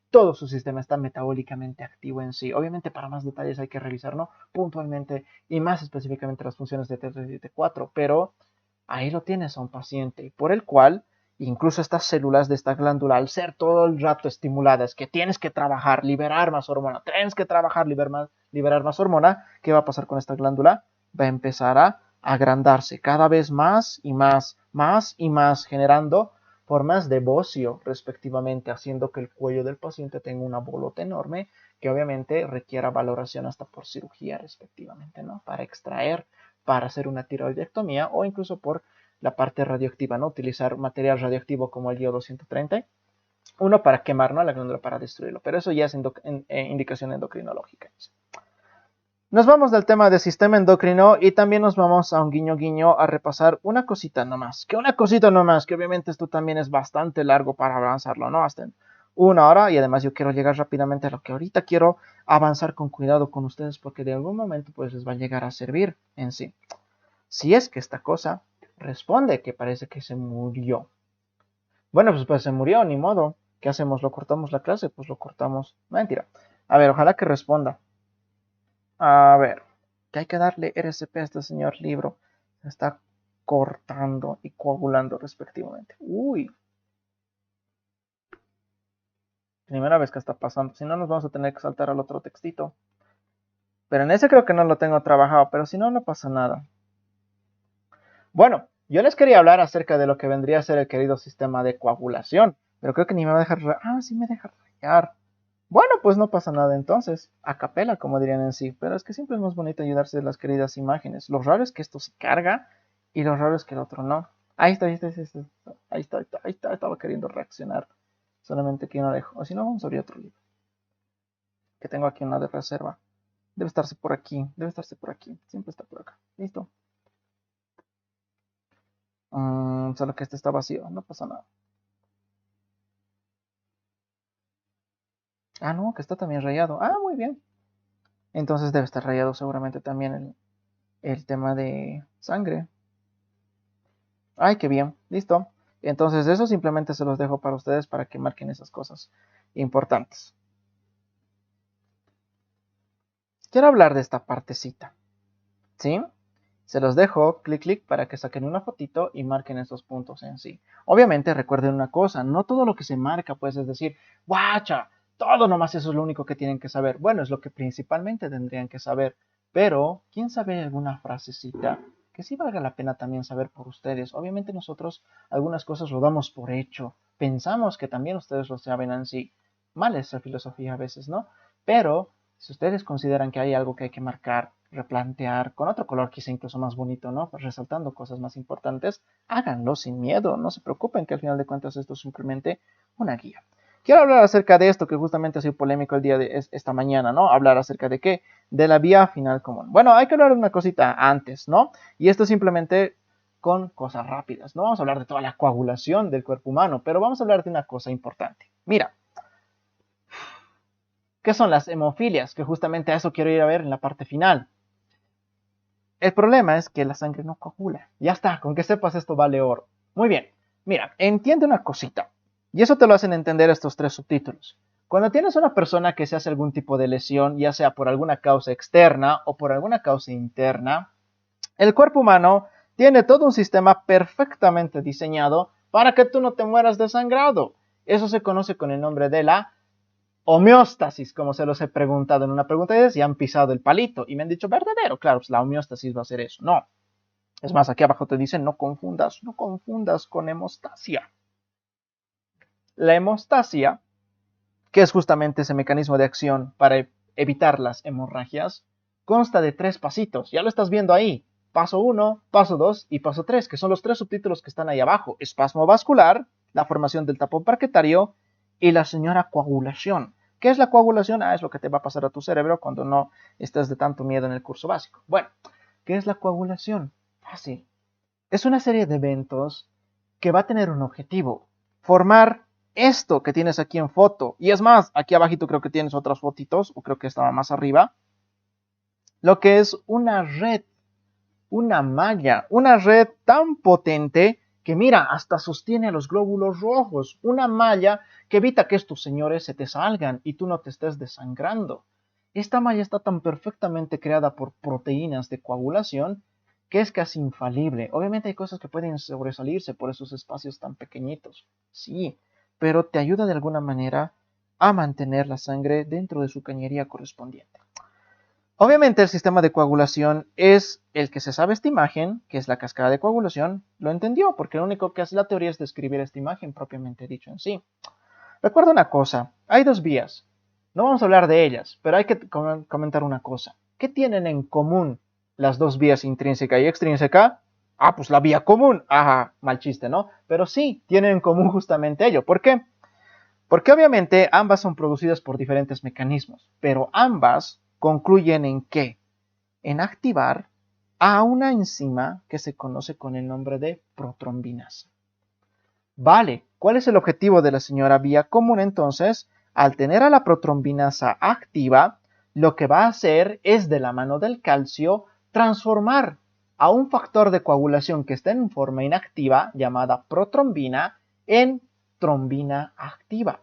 Todo su sistema está metabólicamente activo en sí. Obviamente para más detalles hay que revisar, ¿no? Puntualmente y más específicamente las funciones de T3 y T4, pero ahí lo tienes a un paciente por el cual incluso estas células de esta glándula, al ser todo el rato estimuladas, que tienes que trabajar, liberar más hormona, tienes que trabajar, liberar más hormona, ¿qué va a pasar con esta glándula? Va a empezar a agrandarse cada vez más y más, generando formas de bocio respectivamente, haciendo que el cuello del paciente tenga una bolota enorme que obviamente requiera valoración hasta por cirugía respectivamente, ¿no? Para extraer, para hacer una tiroidectomía o incluso por la parte radioactiva, ¿no? Utilizar material radioactivo como el iodo 130, uno para quemar, ¿no? La glándula para destruirlo, pero eso ya es indicación endocrinológica. Nos vamos del tema del sistema endocrino y también nos vamos a un guiño guiño a repasar una cosita nomás, que obviamente esto también es bastante largo para avanzarlo, ¿no? Hasta en una hora y además yo quiero llegar rápidamente a lo que ahorita quiero avanzar con cuidado con ustedes porque de algún momento pues les va a llegar a servir en sí. Si es que esta cosa responde que parece que se murió. Bueno, pues se murió, ni modo. ¿Qué hacemos? ¿Lo cortamos la clase? Pues lo cortamos. Mentira. A ver, ojalá que responda. A ver, que hay que darle RCP a este señor libro. Se está cortando y coagulando respectivamente. Uy. Primera vez que está pasando. Si no, nos vamos a tener que saltar al otro textito. Pero en ese creo que no lo tengo trabajado. Pero si no, no pasa nada. Bueno, yo les quería hablar acerca de lo que vendría a ser el querido sistema de coagulación. Pero creo que ni me va a dejar... Ah, sí me deja rayar. Bueno, pues no pasa nada entonces. A capela, como dirían en sí. Pero es que siempre es más bonito ayudarse de las queridas imágenes. Lo raro es que esto se carga y lo raro es que el otro no. Ahí está. Estaba queriendo reaccionar. Solamente que no dejo. O si no, vamos a abrir otro libro. Que tengo aquí una de reserva. Debe estarse por aquí. Siempre está por acá. Listo. Solo que este está vacío. No pasa nada. Ah, no, que está también rayado. Ah, muy bien. Entonces debe estar rayado seguramente también el tema de sangre. Ay, qué bien. Listo. Entonces eso simplemente se los dejo para ustedes para que marquen esas cosas importantes. Quiero hablar de esta partecita. ¿Sí? Se los dejo, clic, para que saquen una fotito y marquen estos puntos en sí. Obviamente recuerden una cosa, no todo lo que se marca, pues es decir, guacha, todo nomás eso es lo único que tienen que saber. Bueno, es lo que principalmente tendrían que saber, pero ¿quién sabe alguna frasecita que sí valga la pena también saber por ustedes? Obviamente nosotros algunas cosas lo damos por hecho, pensamos que también ustedes lo saben en sí. Mal esa filosofía a veces, ¿no? Pero si ustedes consideran que hay algo que hay que marcar, replantear, con otro color quizá incluso más bonito, ¿no? Pues resaltando cosas más importantes, háganlo sin miedo, no se preocupen que al final de cuentas esto es simplemente una guía. Quiero hablar acerca de esto que justamente ha sido polémico el día de esta mañana, ¿no? Hablar acerca de qué? De la vía final común. Bueno, hay que hablar de una cosita antes, ¿no? Y esto simplemente con cosas rápidas. No vamos a hablar de toda la coagulación del cuerpo humano, pero vamos a hablar de una cosa importante. Mira, ¿qué son las hemofilias? Que justamente a eso quiero ir a ver en la parte final. El problema es que la sangre no coagula. Ya está, con que sepas esto vale oro. Muy bien, mira, entiende una cosita. Y eso te lo hacen entender estos tres subtítulos. Cuando tienes una persona que se hace algún tipo de lesión, ya sea por alguna causa externa o por alguna causa interna, el cuerpo humano Tiene todo un sistema perfectamente diseñado para que tú no te mueras desangrado. Eso se conoce con el nombre de la homeostasis, como se los he preguntado en una pregunta de y han pisado el palito y me han dicho verdadero. Claro, pues la homeostasis va a ser eso. No. Es más, aquí abajo te dicen no confundas con hemostasia. La hemostasia, que es justamente ese mecanismo de acción para evitar las hemorragias, consta de 3 pasitos. Ya lo estás viendo ahí. Paso 1, paso 2 y paso 3, que son los 3 subtítulos que están ahí abajo. Espasmo vascular, la formación del tapón parquetario y la señora coagulación. ¿Qué es la coagulación? Es lo que te va a pasar a tu cerebro cuando no estés de tanto miedo en el curso básico. Bueno, ¿qué es la coagulación? Fácil. Es una serie de eventos que va a tener un objetivo. Formar esto que tienes aquí en foto. Y es más, aquí abajito creo que tienes otras fotitos, o creo que estaba más arriba. Lo que es una red, una malla, una red tan potente que mira, hasta sostiene a los glóbulos rojos. Una malla que evita que estos señores se te salgan y tú no te estés desangrando. Esta malla está tan perfectamente creada por proteínas de coagulación que es casi infalible. Obviamente hay cosas que pueden sobresalirse por esos espacios tan pequeñitos. Sí, pero te ayuda de alguna manera a mantener la sangre dentro de su cañería correspondiente. Obviamente el sistema de coagulación es el que se sabe esta imagen, que es la cascada de coagulación, lo entendió, porque lo único que hace la teoría es describir esta imagen propiamente dicho en sí. Recuerda una cosa, hay 2 vías. No vamos a hablar de ellas, pero hay que comentar una cosa. ¿Qué tienen en común las 2 vías intrínseca y extrínseca? Pues la vía común. Ajá, mal chiste, ¿no? Pero sí, tienen en común justamente ello. ¿Por qué? Porque obviamente ambas son producidas por diferentes mecanismos, pero ambas concluyen ¿en qué? En activar a una enzima que se conoce con el nombre de protrombinasa. Vale, ¿cuál es el objetivo de la señora vía común entonces? Al tener a la protrombinasa activa, lo que va a hacer es de la mano del calcio transformar a un factor de coagulación que está en forma inactiva llamada protrombina en trombina activa.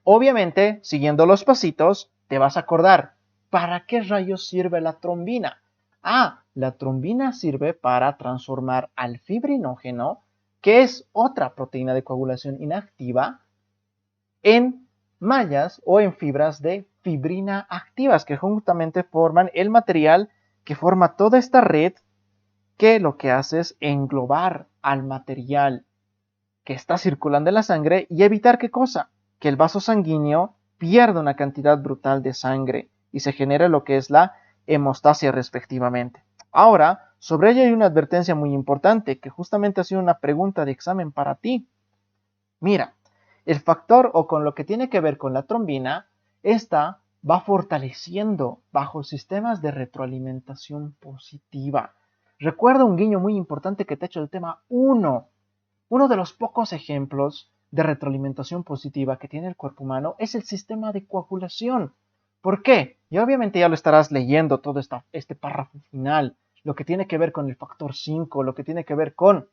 Obviamente, siguiendo los pasitos, te vas a acordar, ¿para qué rayos sirve la trombina? La trombina sirve para transformar al fibrinógeno, que es otra proteína de coagulación inactiva, en mallas o en fibras de fibrina activas, que justamente forman el material que forma toda esta red, que lo que hace es englobar al material que está circulando en la sangre y evitar ¿qué cosa? Que el vaso sanguíneo pierda una cantidad brutal de sangre y se genere lo que es la hemostasia respectivamente. Ahora, sobre ello hay una advertencia muy importante que justamente ha sido una pregunta de examen para ti. Mira, el factor o con lo que tiene que ver con la trombina, esta va fortaleciendo bajo sistemas de retroalimentación positiva. Recuerda un guiño muy importante que te he hecho del tema 1. Uno de los pocos ejemplos de retroalimentación positiva que tiene el cuerpo humano es el sistema de coagulación. ¿Por qué? Y obviamente ya lo estarás leyendo todo este párrafo final, lo que tiene que ver con el factor 5, lo que tiene que ver con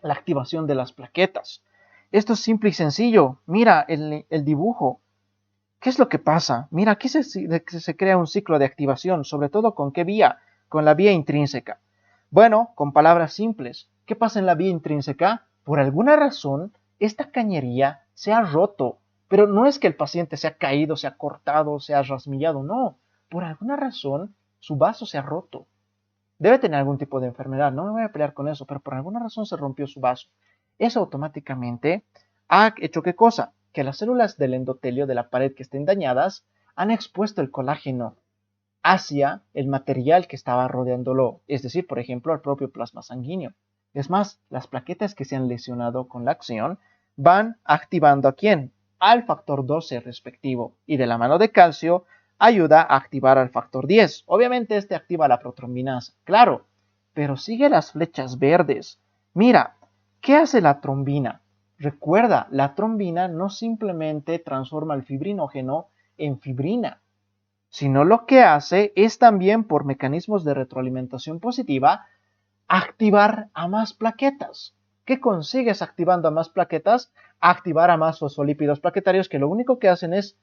la activación de las plaquetas. Esto es simple y sencillo. Mira el dibujo. ¿Qué es lo que pasa? Mira, aquí se crea un ciclo de activación, sobre todo ¿con qué vía? Con la vía intrínseca. Bueno, con palabras simples. ¿Qué pasa en la vía intrínseca? Por alguna razón, esta cañería se ha roto. Pero no es que el paciente se ha caído, se ha cortado, se ha rasmillado, no. Por alguna razón, su vaso se ha roto. Debe tener algún tipo de enfermedad, no me voy a pelear con eso, pero por alguna razón se rompió su vaso. Eso automáticamente ha hecho ¿qué cosa? Que las células del endotelio de la pared que estén dañadas han expuesto el colágeno hacia el material que estaba rodeándolo, es decir, por ejemplo, al propio plasma sanguíneo. Es más, las plaquetas que se han lesionado con la acción van activando ¿a quién? Al factor 12 respectivo, y de la mano de calcio ayuda a activar al factor 10. Obviamente este activa la protrombinasa, claro, pero sigue las flechas verdes. Mira, ¿qué hace la trombina? Recuerda, la trombina no simplemente transforma el fibrinógeno en fibrina, sino lo que hace es también por mecanismos de retroalimentación positiva activar a más plaquetas. ¿Qué consigues activando a más plaquetas? Activar a más fosfolípidos plaquetarios que lo único que hacen es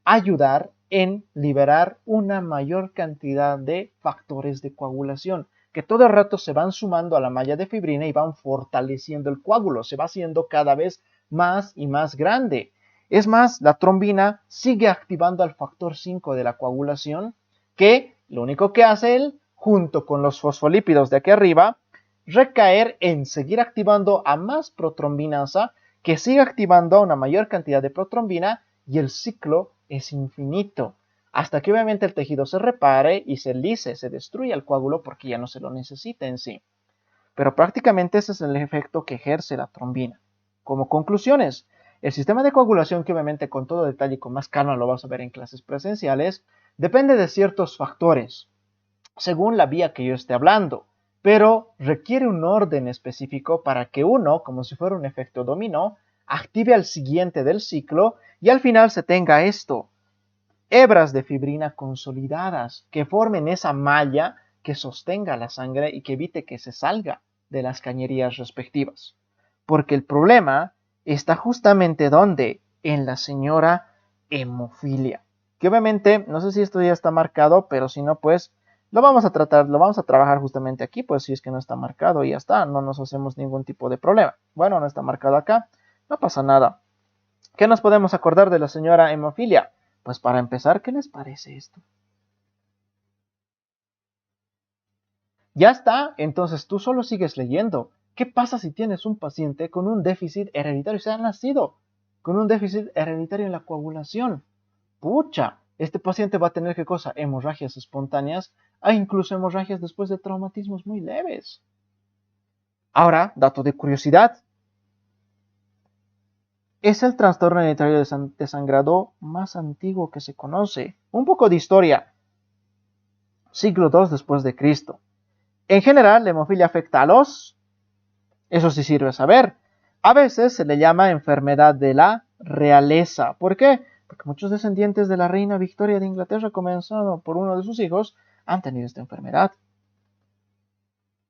ayudar en liberar una mayor cantidad de factores de coagulación. que todo el rato se van sumando a la malla de fibrina y van fortaleciendo el coágulo, se va haciendo cada vez más y más grande. Es más, la trombina sigue activando al factor 5 de la coagulación, que lo único que hace él, junto con los fosfolípidos de aquí arriba, recaer en seguir activando a más protrombinasa, que sigue activando a una mayor cantidad de protrombina, y el ciclo es infinito, hasta que obviamente el tejido se repare y se lise, se destruya el coágulo porque ya no se lo necesita en sí. Pero prácticamente ese es el efecto que ejerce la trombina. Como conclusiones, el sistema de coagulación, que obviamente con todo detalle y con más calma lo vas a ver en clases presenciales, depende de ciertos factores, según la vía que yo esté hablando, pero requiere un orden específico para que uno, como si fuera un efecto dominó, active al siguiente del ciclo y al final se tenga esto: hebras de fibrina consolidadas que formen esa malla que sostenga la sangre y que evite que se salga de las cañerías respectivas. Porque el problema está justamente donde, en la señora hemofilia. Que obviamente, no sé si esto ya está marcado, pero si no, pues lo vamos a tratar, lo vamos a trabajar justamente aquí, pues si es que no está marcado y ya está, no nos hacemos ningún tipo de problema. Bueno, no está marcado acá, no pasa nada. ¿Qué nos podemos acordar de la señora hemofilia? Pues para empezar, ¿qué les parece esto? Ya está, entonces tú solo sigues leyendo. ¿Qué pasa si tienes un paciente con un déficit hereditario? Se ha nacido con un déficit hereditario en la coagulación. Pucha, este paciente va a tener, ¿qué cosa? Hemorragias espontáneas e incluso hemorragias después de traumatismos muy leves. Ahora, dato de curiosidad. Es el trastorno hereditario de sangrado más antiguo que se conoce. Un poco de historia. Siglo II después de Cristo. En general, la hemofilia afecta a los... Eso sí sirve saber. A veces se le llama enfermedad de la realeza. ¿Por qué? Porque muchos descendientes de la reina Victoria de Inglaterra, comenzando por uno de sus hijos, han tenido esta enfermedad.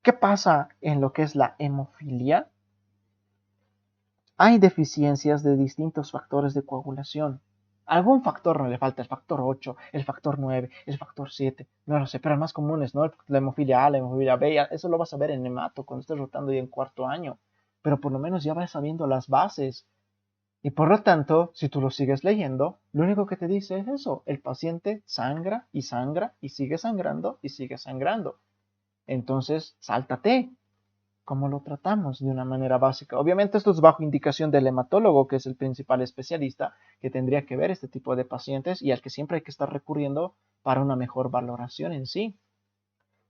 ¿Qué pasa en lo que es la hemofilia? Hay deficiencias de distintos factores de coagulación. Algún factor no le falta, el factor 8, el factor 9, el factor 7, no lo sé, pero el más común es, ¿no? La hemofilia A, la hemofilia B, eso lo vas a ver en hemato cuando estés rotando ya en cuarto año, pero por lo menos ya vas sabiendo las bases. Y por lo tanto, si tú lo sigues leyendo, lo único que te dice es eso: el paciente sangra y sangra y sigue sangrando y sigue sangrando. Entonces, sáltate. ¿Cómo lo tratamos de una manera básica? Obviamente esto es bajo indicación del hematólogo, que es el principal especialista que tendría que ver este tipo de pacientes y al que siempre hay que estar recurriendo para una mejor valoración en sí.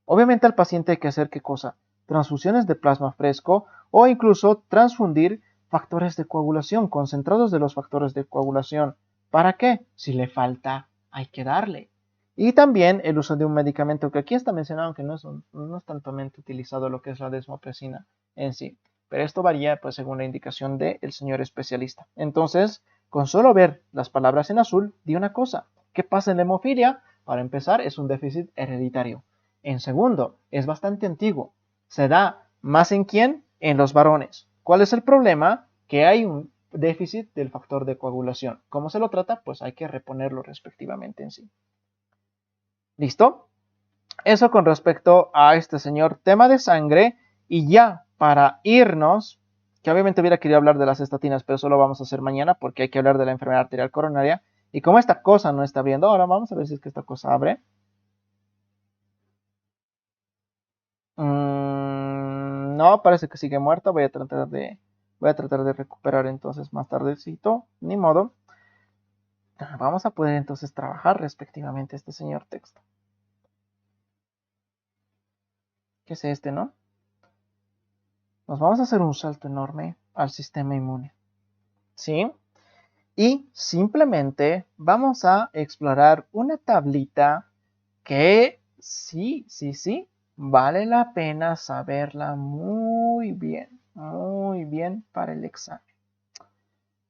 Obviamente al paciente hay que hacer, ¿qué cosa? Transfusiones de plasma fresco o incluso transfundir factores de coagulación, concentrados de los factores de coagulación. ¿Para qué? Si le falta, hay que darle. Y también el uso de un medicamento que aquí está mencionado, aunque no es tantomente utilizado, lo que es la desmopresina en sí. Pero esto varía pues según la indicación del señor especialista. Entonces, con solo ver las palabras en azul, di una cosa: ¿qué pasa en la hemofilia? Para empezar, es un déficit hereditario. En segundo, es bastante antiguo. ¿Se da más en quién? En los varones. ¿Cuál es el problema? Que hay un déficit del factor de coagulación. ¿Cómo se lo trata? Pues hay que reponerlo respectivamente en sí. ¿Listo? Eso con respecto a este señor tema de sangre. Y ya para irnos, que obviamente hubiera querido hablar de las estatinas, pero eso lo vamos a hacer mañana porque hay que hablar de la enfermedad arterial coronaria. Y como esta cosa no está abriendo ahora, vamos a ver si es que esta cosa abre. No, parece que sigue muerta. Voy a tratar de recuperar entonces más tardecito. Ni modo. Vamos a poder entonces trabajar respectivamente este señor texto. ¿Qué es este, no? Nos vamos a hacer un salto enorme al sistema inmune. ¿Sí? Y simplemente vamos a explorar una tablita que sí, vale la pena saberla muy bien para el examen.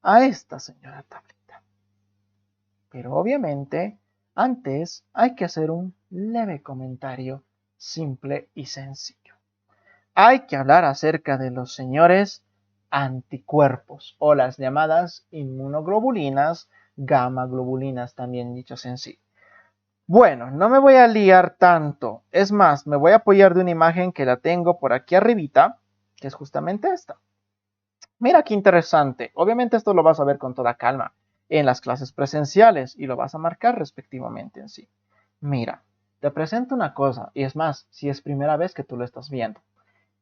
A esta señora tablita. Pero obviamente, antes hay que hacer un leve comentario simple y sencillo. Hay que hablar acerca de los señores anticuerpos o las llamadas inmunoglobulinas, gamma globulinas también dichas en sí. Bueno, no me voy a liar tanto. Es más, me voy a apoyar de una imagen que la tengo por aquí arribita, que es justamente esta. Mira qué interesante. Obviamente esto lo vas a ver con toda calma en las clases presenciales y lo vas a marcar respectivamente en sí. Mira, te presento una cosa, y es más, si es primera vez que tú lo estás viendo.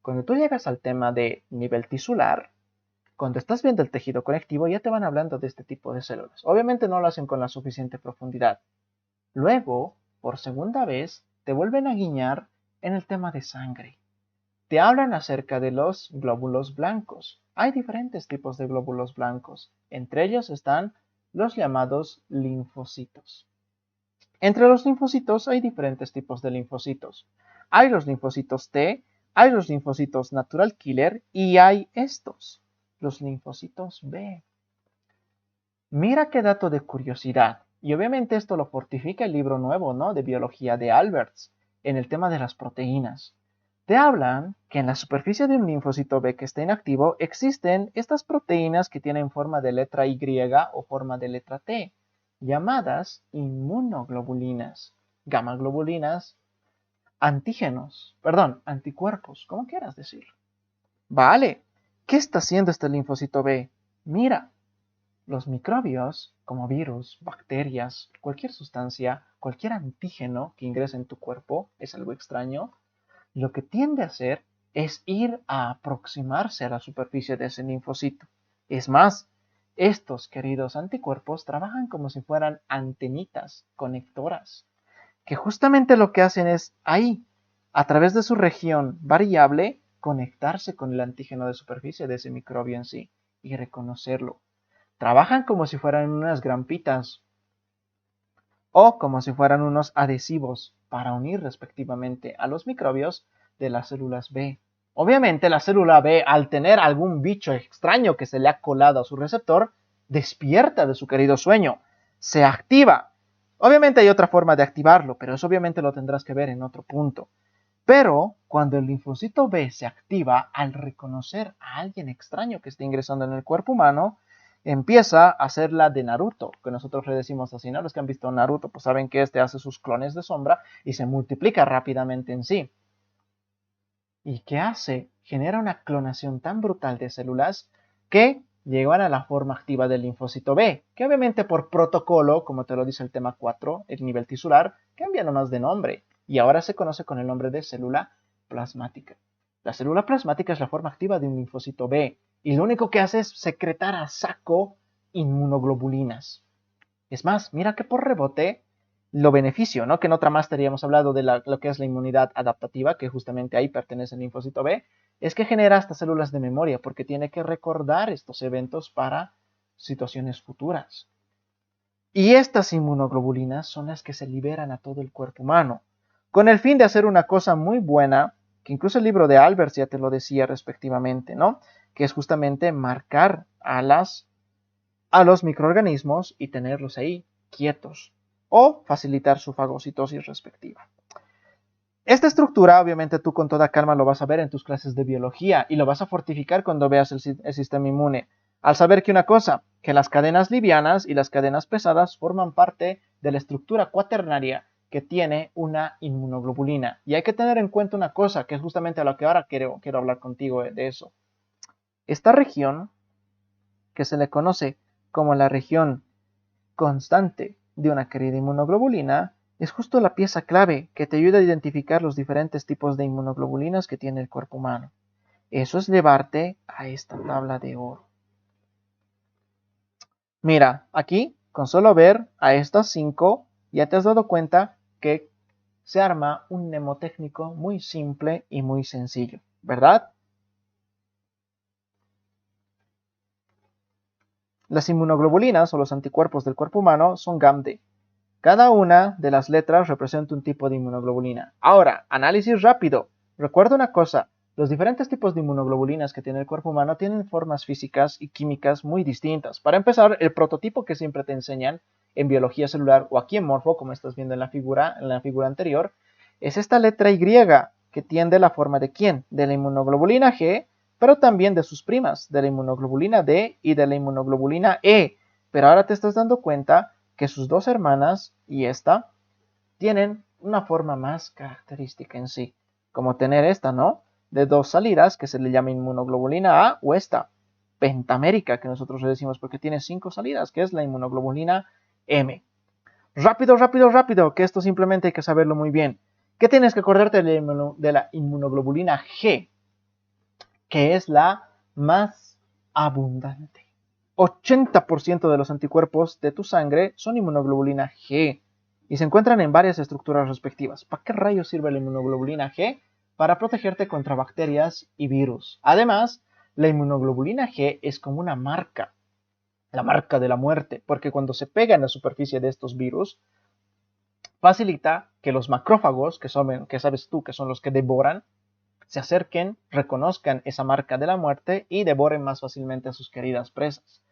Cuando tú llegas al tema de nivel tisular, cuando estás viendo el tejido conectivo ya te van hablando de este tipo de células. Obviamente no lo hacen con la suficiente profundidad. Luego, por segunda vez, te vuelven a guiñar en el tema de sangre. Te hablan acerca de los glóbulos blancos. Hay diferentes tipos de glóbulos blancos. Entre ellos están los llamados linfocitos. Entre los linfocitos hay diferentes tipos de linfocitos. Hay los linfocitos T, hay los linfocitos natural killer y hay estos, los linfocitos B. Mira qué dato de curiosidad. Y obviamente esto lo fortifica el libro nuevo, ¿no? De biología de Alberts, en el tema de las proteínas. Te hablan que en la superficie de un linfocito B que está inactivo existen estas proteínas que tienen forma de letra Y o forma de letra T, llamadas inmunoglobulinas, gamaglobulinas, anticuerpos, como quieras decirlo. Vale, ¿qué está haciendo este linfocito B? Mira, los microbios, como virus, bacterias, cualquier sustancia, cualquier antígeno que ingrese en tu cuerpo, es algo extraño, lo que tiende a hacer es ir a aproximarse a la superficie de ese linfocito. Es más, estos queridos anticuerpos trabajan como si fueran antenitas conectoras, que justamente lo que hacen es ahí, a través de su región variable, conectarse con el antígeno de superficie de ese microbio en sí y reconocerlo. Trabajan como si fueran unas grampitas o como si fueran unos adhesivos para unir respectivamente a los microbios de las células B. Obviamente la célula B, al tener algún bicho extraño que se le ha colado a su receptor, despierta de su querido sueño, se activa. Obviamente hay otra forma de activarlo, pero eso obviamente lo tendrás que ver en otro punto. Pero cuando el linfocito B se activa al reconocer a alguien extraño que está ingresando en el cuerpo humano, empieza a hacer la de Naruto, que nosotros le decimos así, ¿no? Los que han visto Naruto pues saben que este hace sus clones de sombra y se multiplica rápidamente en sí. ¿Y qué hace? Genera una clonación tan brutal de células que llegan a la forma activa del linfocito B, que obviamente por protocolo, como te lo dice el tema 4, el nivel tisular, cambia nomás de nombre y ahora se conoce con el nombre de célula plasmática. La célula plasmática es la forma activa de un linfocito B y lo único que hace es secretar a saco inmunoglobulinas. Es más, mira que por rebote lo beneficio, ¿no? Que en otra máster ya hemos hablado de lo que es la inmunidad adaptativa, que justamente ahí pertenece el linfocito B, es que genera estas células de memoria porque tiene que recordar estos eventos para situaciones futuras. Y estas inmunoglobulinas son las que se liberan a todo el cuerpo humano, con el fin de hacer una cosa muy buena, que incluso el libro de Albers ya te lo decía respectivamente, ¿no? Que es justamente marcar a los microorganismos y tenerlos ahí quietos o facilitar su fagocitosis respectiva. Esta estructura, obviamente tú con toda calma lo vas a ver en tus clases de biología y lo vas a fortificar cuando veas el sistema inmune, al saber que una cosa, que las cadenas livianas y las cadenas pesadas forman parte de la estructura cuaternaria que tiene una inmunoglobulina. Y hay que tener en cuenta una cosa, que es justamente a lo que ahora quiero hablar contigo de eso. Esta región, que se le conoce como la región constante de una querida inmunoglobulina, es justo la pieza clave que te ayuda a identificar los diferentes tipos de inmunoglobulinas que tiene el cuerpo humano. Eso es llevarte a esta tabla de oro. Mira, aquí, con solo ver a estas 5, ya te has dado cuenta que se arma un mnemotécnico muy simple y muy sencillo, ¿verdad? Las inmunoglobulinas o los anticuerpos del cuerpo humano son GAMD. Cada una de las letras representa un tipo de inmunoglobulina. Ahora, análisis rápido. Recuerda una cosa, los diferentes tipos de inmunoglobulinas que tiene el cuerpo humano tienen formas físicas y químicas muy distintas. Para empezar, el prototipo que siempre te enseñan en biología celular o aquí en Morfo, como estás viendo en la figura anterior, es esta letra Y que tiende la forma de ¿quién? De la inmunoglobulina G, pero también de sus primas, de la inmunoglobulina D y de la inmunoglobulina E. Pero ahora te estás dando cuenta que sus dos hermanas y esta tienen una forma más característica en sí, como tener esta, ¿no? De 2 salidas, que se le llama inmunoglobulina A, o esta pentamérica, que nosotros le decimos porque tiene 5 salidas, que es la inmunoglobulina M. Rápido, rápido, rápido, que esto simplemente hay que saberlo muy bien. ¿Qué tienes que acordarte de la inmunoglobulina G? Que es la más abundante. 80% de los anticuerpos de tu sangre son inmunoglobulina G y se encuentran en varias estructuras respectivas. ¿Para qué rayos sirve la inmunoglobulina G? Para protegerte contra bacterias y virus. Además, la inmunoglobulina G es como una marca, la marca de la muerte, porque cuando se pega en la superficie de estos virus, facilita que los macrófagos, que sabes tú que son los que devoran, se acerquen, reconozcan esa marca de la muerte y devoren más fácilmente a sus queridas presas.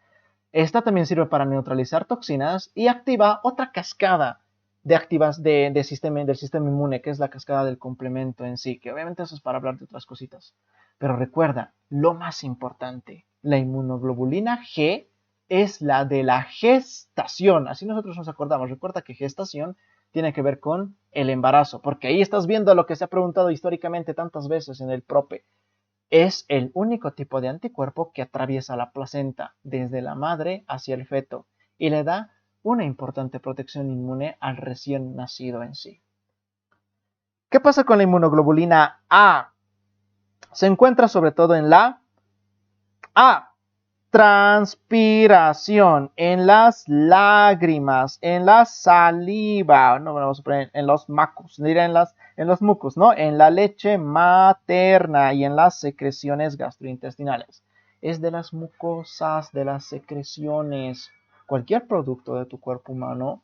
Esta también sirve para neutralizar toxinas y activa otra cascada del sistema inmune, que es la cascada del complemento en sí, que obviamente eso es para hablar de otras cositas. Pero recuerda, lo más importante, la inmunoglobulina G es la de la gestación. Así nosotros nos acordamos. Recuerda que gestación tiene que ver con el embarazo, porque ahí estás viendo lo que se ha preguntado históricamente tantas veces en el PROPE. Es el único tipo de anticuerpo que atraviesa la placenta desde la madre hacia el feto y le da una importante protección inmune al recién nacido en sí. ¿Qué pasa con la inmunoglobulina A? Se encuentra sobre todo en la A. Transpiración, en las lágrimas, en la saliva, no vamos a poner en los macos, diré en los mucos, ¿no? En la leche materna y en las secreciones gastrointestinales. Es de las mucosas, de las secreciones, cualquier producto de tu cuerpo humano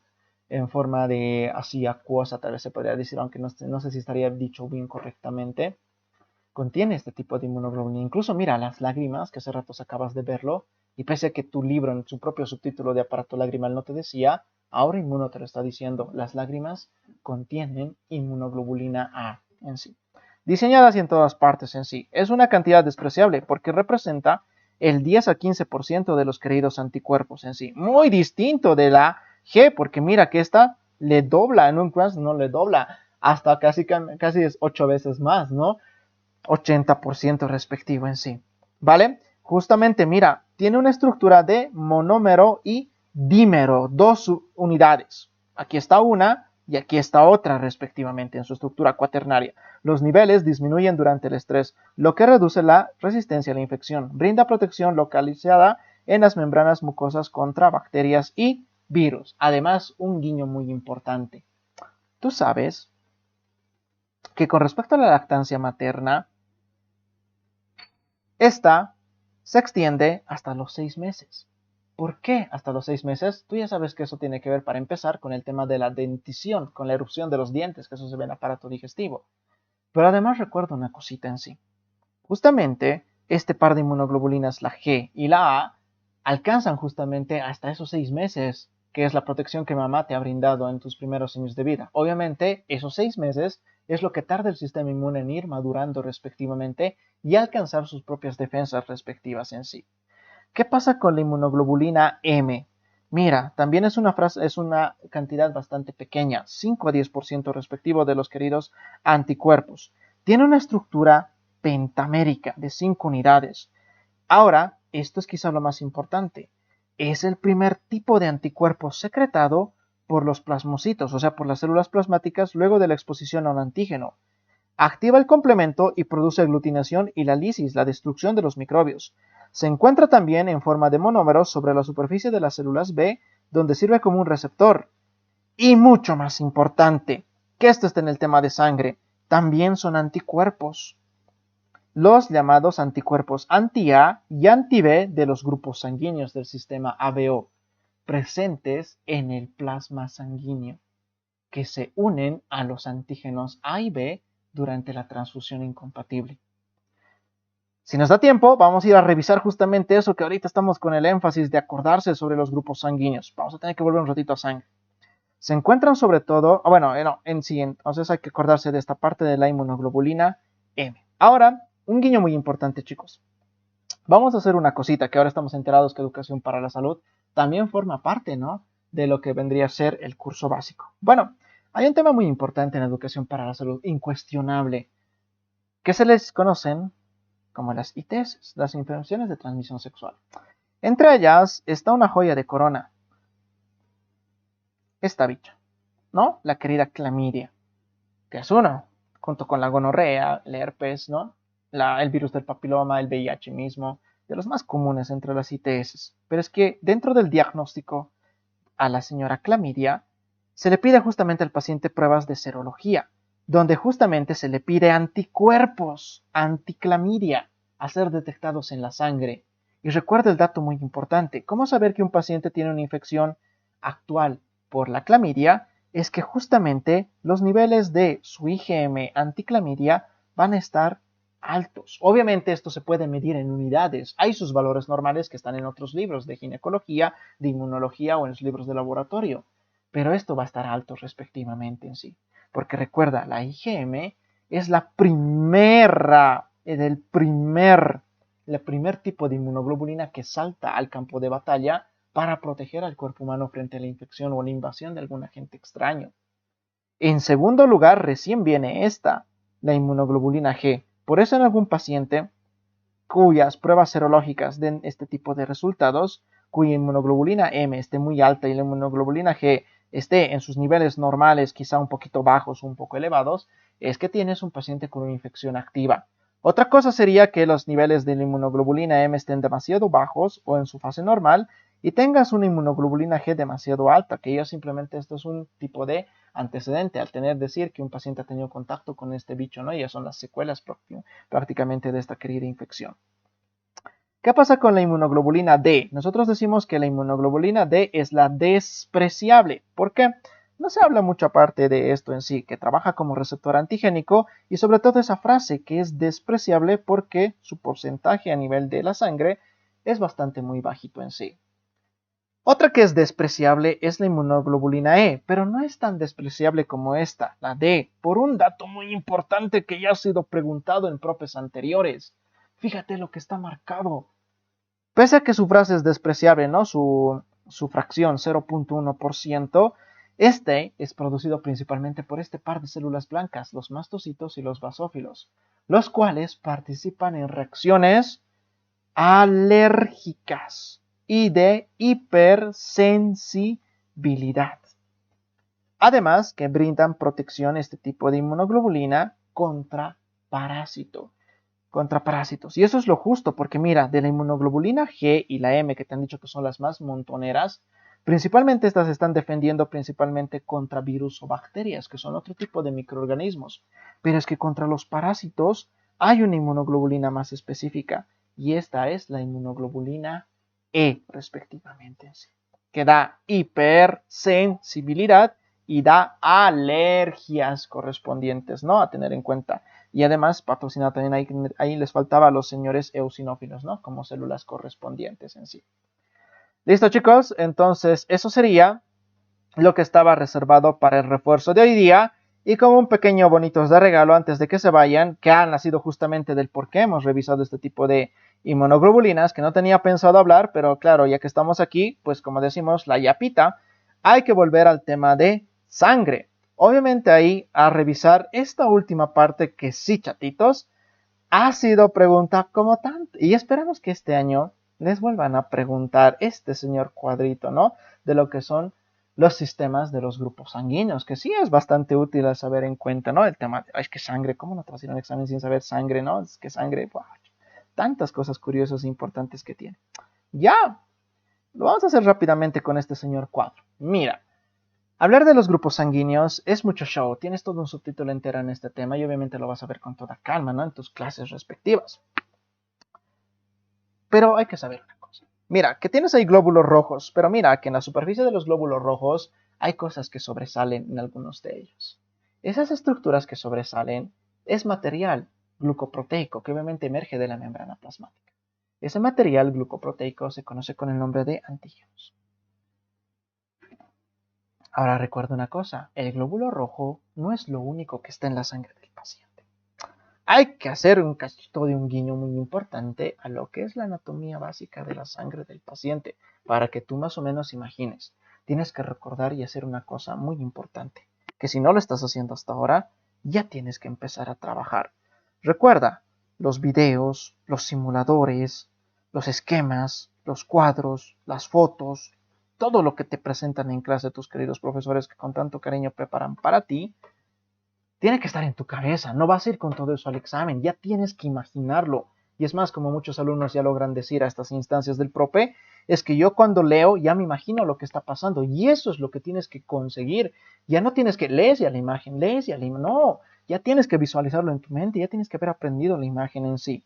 en forma de así acuosa, tal vez se podría decir, aunque no sé si estaría dicho bien correctamente, contiene este tipo de inmunoglobulina. Incluso mira las lágrimas, que hace rato acabas de verlo, y pese a que tu libro en su propio subtítulo de aparato lagrimal no te decía, ahora Inmuno te lo está diciendo. Las lágrimas contienen inmunoglobulina A en sí. Diseñada así en todas partes en sí. Es una cantidad despreciable porque representa el 10 a 15% de los queridos anticuerpos en sí. Muy distinto de la G, porque mira que esta le dobla, en un caso no le dobla, hasta casi es 8 veces más, ¿no? 80% respectivo en sí, ¿vale? Justamente, mira, tiene una estructura de monómero y dímero, 2 unidades. Aquí está una y aquí está otra respectivamente en su estructura cuaternaria. Los niveles disminuyen durante el estrés, lo que reduce la resistencia a la infección. Brinda protección localizada en las membranas mucosas contra bacterias y virus. Además, un guiño muy importante. Tú sabes que con respecto a la lactancia materna, esta se extiende hasta los 6 meses. ¿Por qué hasta los 6 meses? Tú ya sabes que eso tiene que ver, para empezar, con el tema de la dentición, con la erupción de los dientes, que eso se ve en el aparato digestivo. Pero además recuerda una cosita en sí. Justamente, este par de inmunoglobulinas, la G y la A, alcanzan justamente hasta esos 6 meses, que es la protección que mamá te ha brindado en tus primeros años de vida. Obviamente, esos 6 meses es lo que tarda el sistema inmune en ir madurando respectivamente y alcanzar sus propias defensas respectivas en sí. ¿Qué pasa con la inmunoglobulina M? Mira, también es una cantidad bastante pequeña, 5 a 10% respectivo de los queridos anticuerpos. Tiene una estructura pentamérica de 5 unidades. Ahora, esto es quizá lo más importante. Es el primer tipo de anticuerpo secretado por los plasmocitos, o sea, por las células plasmáticas luego de la exposición a un antígeno. Activa el complemento y produce aglutinación y la lisis, la destrucción de los microbios. Se encuentra también en forma de monómeros sobre la superficie de las células B, donde sirve como un receptor. Y mucho más importante, que esto está en el tema de sangre, también son anticuerpos. Los llamados anticuerpos anti-A y anti-B de los grupos sanguíneos del sistema ABO, presentes en el plasma sanguíneo, que se unen a los antígenos A y B durante la transfusión incompatible. Si nos da tiempo, vamos a ir a revisar justamente eso que ahorita estamos con el énfasis de acordarse sobre los grupos sanguíneos. Vamos a tener que volver un ratito a sangre. Se encuentran sobre todo, en sí, entonces hay que acordarse de esta parte de la inmunoglobulina M. Ahora, un guiño muy importante, chicos. Vamos a hacer una cosita que ahora estamos enterados que Educación para la Salud también forma parte, ¿no?, de lo que vendría a ser el curso básico. Bueno, Hay un tema muy importante en la educación para la salud, incuestionable, que se les conocen como las ITS, las infecciones de transmisión sexual. Entre ellas está una joya de corona, esta bicha, ¿no? La querida clamidia, que es uno, junto con la gonorrea, el herpes, ¿no? El virus del papiloma, el VIH mismo, de los más comunes entre las ITS. Pero es que dentro del diagnóstico a la señora clamidia, se le pide justamente al paciente pruebas de serología, donde justamente se le pide anticuerpos anticlamidia a ser detectados en la sangre. Y recuerda el dato muy importante, ¿cómo saber que un paciente tiene una infección actual por la clamidia? Es que justamente los niveles de su IgM anticlamidia van a estar altos. Obviamente esto se puede medir en unidades. Hay sus valores normales que están en otros libros de ginecología, de inmunología o en los libros de laboratorio. Pero esto va a estar alto respectivamente en sí. Porque recuerda, la IgM es el primer tipo de inmunoglobulina que salta al campo de batalla para proteger al cuerpo humano frente a la infección o la invasión de algún agente extraño. En segundo lugar, recién viene esta, la inmunoglobulina G. Por eso en algún paciente cuyas pruebas serológicas den este tipo de resultados, cuya inmunoglobulina M esté muy alta y la inmunoglobulina G esté en sus niveles normales, quizá un poquito bajos o un poco elevados, es que tienes un paciente con una infección activa. Otra cosa sería que los niveles de la inmunoglobulina M estén demasiado bajos o en su fase normal y tengas una inmunoglobulina G demasiado alta, que ya simplemente esto es un tipo de antecedente al decir que un paciente ha tenido contacto con este bicho, ¿no? Ya son las secuelas prácticamente de esta querida infección. ¿Qué pasa con la inmunoglobulina D? Nosotros decimos que la inmunoglobulina D es la despreciable. ¿Por qué? No se habla mucho aparte de esto en sí, que trabaja como receptor antigénico y sobre todo esa frase que es despreciable porque su porcentaje a nivel de la sangre es bastante muy bajito en sí. Otra que es despreciable es la inmunoglobulina E, pero no es tan despreciable como esta, la D, por un dato muy importante que ya ha sido preguntado en propes anteriores. Fíjate lo que está marcado. Pese a que su frase es despreciable, ¿no? Su fracción 0.1%, este es producido principalmente por este par de células blancas, los mastocitos y los basófilos, los cuales participan en reacciones alérgicas y de hipersensibilidad. Además, que brindan protección este tipo de inmunoglobulina contra parásitos. Y eso es lo justo, porque mira, de la inmunoglobulina G y la M, que te han dicho que son las más montoneras, principalmente estas se están defendiendo principalmente contra virus o bacterias, que son otro tipo de microorganismos. Pero es que contra los parásitos hay una inmunoglobulina más específica, y esta es la inmunoglobulina E, respectivamente, que da hipersensibilidad y da alergias correspondientes, ¿no? A tener en cuenta. Y además patrocinado también ahí les faltaba a los señores eosinófilos, ¿no? Como células correspondientes en sí. Listo, chicos, entonces eso sería lo que estaba reservado para el refuerzo de hoy día. Y como un pequeño bonitos de regalo antes de que se vayan, que han nacido justamente del por qué hemos revisado este tipo de inmunoglobulinas, que no tenía pensado hablar, pero claro, ya que estamos aquí, pues como decimos, la yapita, hay que volver al tema de sangre. Obviamente ahí a revisar esta última parte que sí, chatitos, ha sido pregunta como tanto. Y esperamos que este año les vuelvan a preguntar este señor cuadrito, ¿no? De lo que son los sistemas de los grupos sanguíneos, que sí es bastante útil a saber en cuenta, ¿no? El tema de, es que sangre, ¿cómo no te vas a ir a un examen sin saber sangre, no? Es que sangre, wow, tantas cosas curiosas e importantes que tiene. Ya, lo vamos a hacer rápidamente con este señor cuadro. Mira, hablar de los grupos sanguíneos es mucho show, tienes todo un subtítulo entero en este tema y obviamente lo vas a ver con toda calma, ¿no? En tus clases respectivas. Pero hay que saber una cosa. Mira, que tienes ahí glóbulos rojos, pero mira que en la superficie de los glóbulos rojos hay cosas que sobresalen en algunos de ellos. Esas estructuras que sobresalen es material glucoproteico que obviamente emerge de la membrana plasmática. Ese material glucoproteico se conoce con el nombre de antígenos. Ahora recuerda una cosa, el glóbulo rojo no es lo único que está en la sangre del paciente. Hay que hacer un cachito de un guiño muy importante a lo que es la anatomía básica de la sangre del paciente, para que tú más o menos imagines. Tienes que recordar y hacer una cosa muy importante. que si no lo estás haciendo hasta ahora, ya tienes que empezar a trabajar. Recuerda, los videos, los simuladores, los esquemas, los cuadros, las fotos, todo lo que te presentan en clase tus queridos profesores que con tanto cariño preparan para ti, tiene que estar en tu cabeza, no vas a ir con todo eso al examen, ya tienes que imaginarlo. Y es más, como muchos alumnos ya logran decir a estas instancias del profe, es que yo cuando leo ya me imagino lo que está pasando y eso es lo que tienes que conseguir. Ya no tienes que leer ya la imagen, no, ya tienes que visualizarlo en tu mente, ya tienes que haber aprendido la imagen en sí.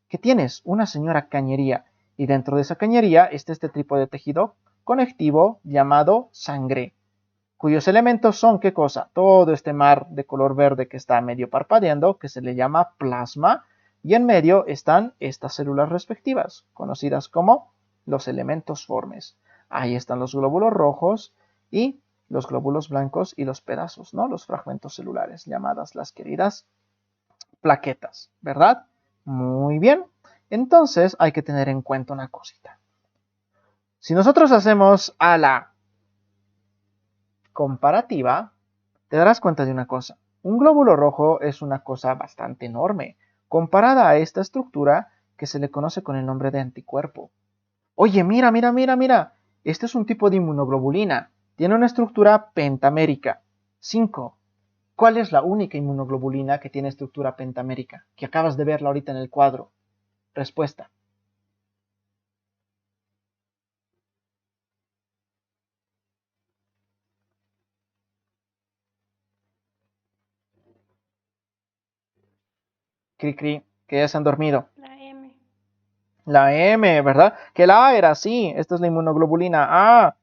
Que tienes una señora cañería y dentro de esa cañería está este tipo de tejido conectivo llamado sangre, cuyos elementos son, ¿qué cosa? Todo este mar de color verde que está medio parpadeando, que se le llama plasma, y en medio están estas células respectivas, conocidas como los elementos formes. Ahí están los glóbulos rojos y los glóbulos blancos y los pedazos, ¿no? Los fragmentos celulares, llamadas las queridas plaquetas, ¿verdad? Muy bien. Entonces hay que tener en cuenta una cosita. Si nosotros hacemos a la comparativa, te darás cuenta de una cosa. Un glóbulo rojo es una cosa bastante enorme, comparada a esta estructura que se le conoce con el nombre de anticuerpo. Oye, mira, mira, mira, mira. Este es un tipo de inmunoglobulina. Tiene una estructura pentamérica. 5. ¿Cuál es la única inmunoglobulina que tiene estructura pentamérica? Que acabas de verla ahorita en el cuadro. Respuesta. Cri, cri, que ya se han dormido. La M. La M, ¿verdad? Que la A era así. Esta es la inmunoglobulina A.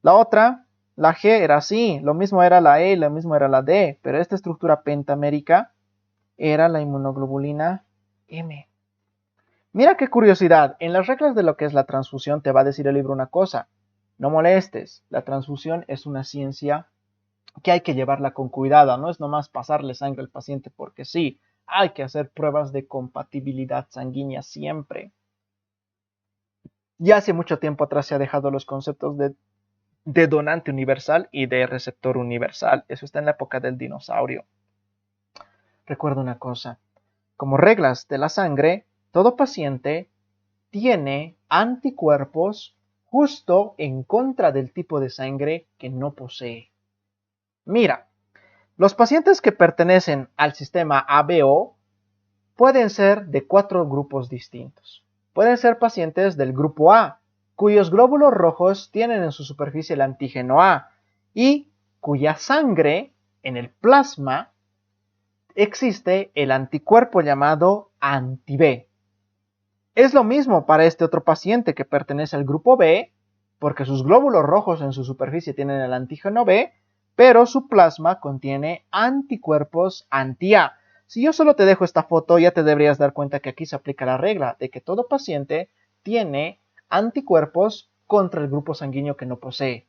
La otra, la G era así. Lo mismo era la E, lo mismo era la D. Pero esta estructura pentamérica era la inmunoglobulina M. Mira qué curiosidad. En las reglas de lo que es la transfusión te va a decir el libro una cosa. No molestes. La transfusión es una ciencia que hay que llevarla con cuidado. No es nomás pasarle sangre al paciente porque sí. Hay que hacer pruebas de compatibilidad sanguínea siempre. Ya hace mucho tiempo atrás se ha dejado los conceptos de donante universal y de receptor universal. Eso está en la época del dinosaurio. Recuerda una cosa. Como reglas de la sangre, todo paciente tiene anticuerpos justo en contra del tipo de sangre que no posee. Mira, los pacientes que pertenecen al sistema ABO pueden ser de 4 grupos distintos. Pueden ser pacientes del grupo A, cuyos glóbulos rojos tienen en su superficie el antígeno A y cuya sangre, en el plasma, existe el anticuerpo llamado anti-B. Es lo mismo para este otro paciente que pertenece al grupo B, porque sus glóbulos rojos en su superficie tienen el antígeno B, pero su plasma contiene anticuerpos anti-A. Si yo solo te dejo esta foto, ya te deberías dar cuenta que aquí se aplica la regla de que todo paciente tiene anticuerpos contra el grupo sanguíneo que no posee.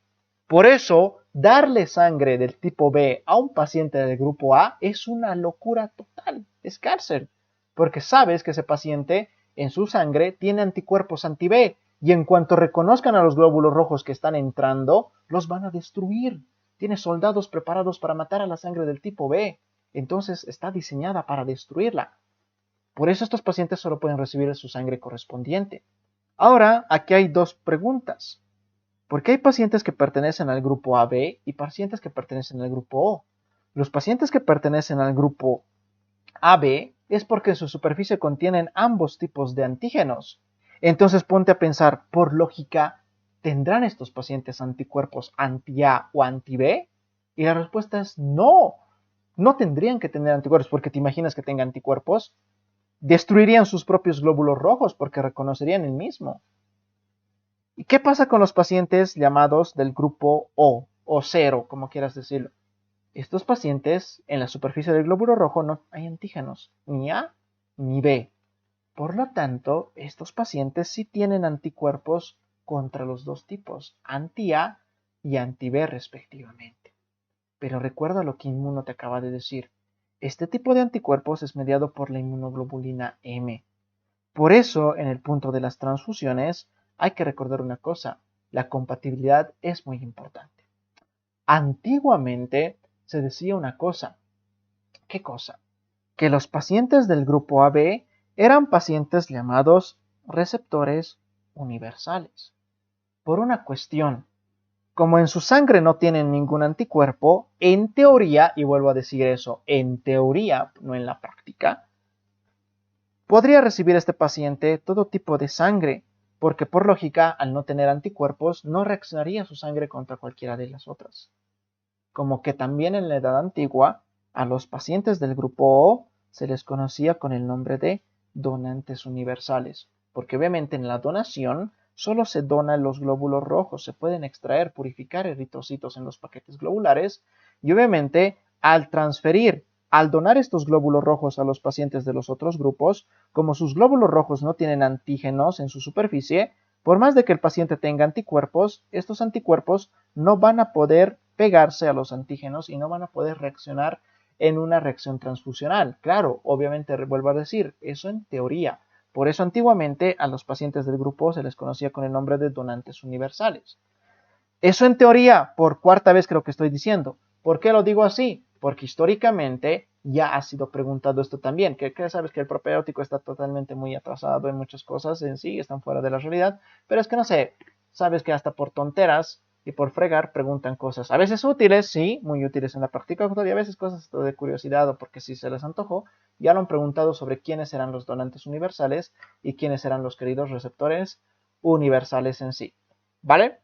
Por eso, darle sangre del tipo B a un paciente del grupo A es una locura total, es cárcel, porque sabes que ese paciente en su sangre tiene anticuerpos anti-B y en cuanto reconozcan a los glóbulos rojos que están entrando, los van a destruir. Tiene soldados preparados para matar a la sangre del tipo B, entonces está diseñada para destruirla. Por eso estos pacientes solo pueden recibir su sangre correspondiente. Ahora, aquí hay dos preguntas. ¿Por qué hay pacientes que pertenecen al grupo AB y pacientes que pertenecen al grupo O? Los pacientes que pertenecen al grupo AB es porque en su superficie contienen ambos tipos de antígenos. Entonces ponte a pensar, por lógica, ¿tendrán estos pacientes anticuerpos anti-A o anti-B? Y la respuesta es no. No tendrían que tener anticuerpos porque te imaginas que tengan anticuerpos. Destruirían sus propios glóbulos rojos porque reconocerían el mismo. ¿Y qué pasa con los pacientes llamados del grupo O 0, como quieras decirlo? Estos pacientes, en la superficie del glóbulo rojo no hay antígenos, ni A ni B. Por lo tanto, estos pacientes sí tienen anticuerpos contra los dos tipos, anti-A y anti-B respectivamente. Pero recuerda lo que Inmuno te acaba de decir. Este tipo de anticuerpos es mediado por la inmunoglobulina M. Por eso, en el punto de las transfusiones, hay que recordar una cosa, la compatibilidad es muy importante. Antiguamente, se decía una cosa. ¿Qué cosa? Que los pacientes del grupo AB eran pacientes llamados receptores universales. Por una cuestión, como en su sangre no tienen ningún anticuerpo, en teoría, y vuelvo a decir eso, en teoría, no en la práctica, podría recibir este paciente todo tipo de sangre, porque por lógica, al no tener anticuerpos, no reaccionaría su sangre contra cualquiera de las otras. Como que también en la Edad Antigua, a los pacientes del grupo O se les conocía con el nombre de donantes universales, porque obviamente en la donación solo se donan los glóbulos rojos, se pueden extraer, purificar eritrocitos en los paquetes globulares, y obviamente al donar estos glóbulos rojos a los pacientes de los otros grupos, como sus glóbulos rojos no tienen antígenos en su superficie, por más de que el paciente tenga anticuerpos, estos anticuerpos no van a poder pegarse a los antígenos y no van a poder reaccionar en una reacción transfusional. Claro, obviamente vuelvo a decir, eso en teoría. Por eso antiguamente a los pacientes del grupo se les conocía con el nombre de donantes universales. Eso en teoría, por cuarta vez creo que estoy diciendo. ¿Por qué lo digo así? Porque históricamente ya ha sido preguntado esto también, que sabes que el propedéutico está totalmente muy atrasado en muchas cosas en sí, están fuera de la realidad, pero es que no sé, sabes que hasta por tonteras y por fregar preguntan cosas, a veces útiles, sí, muy útiles en la práctica actual, y a veces cosas de curiosidad o porque sí se les antojó, ya lo han preguntado sobre quiénes eran los donantes universales y quiénes eran los queridos receptores universales en sí, ¿vale?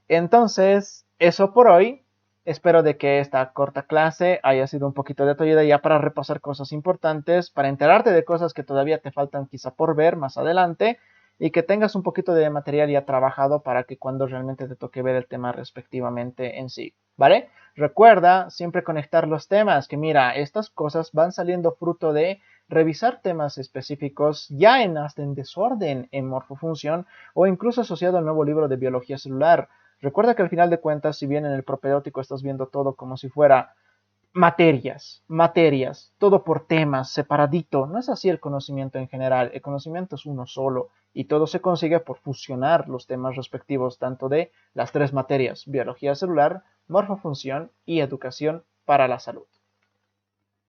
Entonces, eso por hoy. Espero de que esta corta clase haya sido un poquito de tu ayuda ya para repasar cosas importantes, para enterarte de cosas que todavía te faltan quizá por ver más adelante y que tengas un poquito de material ya trabajado para que cuando realmente te toque ver el tema respectivamente en sí, ¿vale? Recuerda siempre conectar los temas, que mira, estas cosas van saliendo fruto de revisar temas específicos ya hasta en desorden en morfofunción o incluso asociado al nuevo libro de biología celular. Recuerda que al final de cuentas, si bien en el propedéutico estás viendo todo como si fuera materias, todo por temas, separadito, no es así el conocimiento en general, el conocimiento es uno solo y todo se consigue por fusionar los temas respectivos tanto de las tres materias, biología celular, morfofunción y educación para la salud.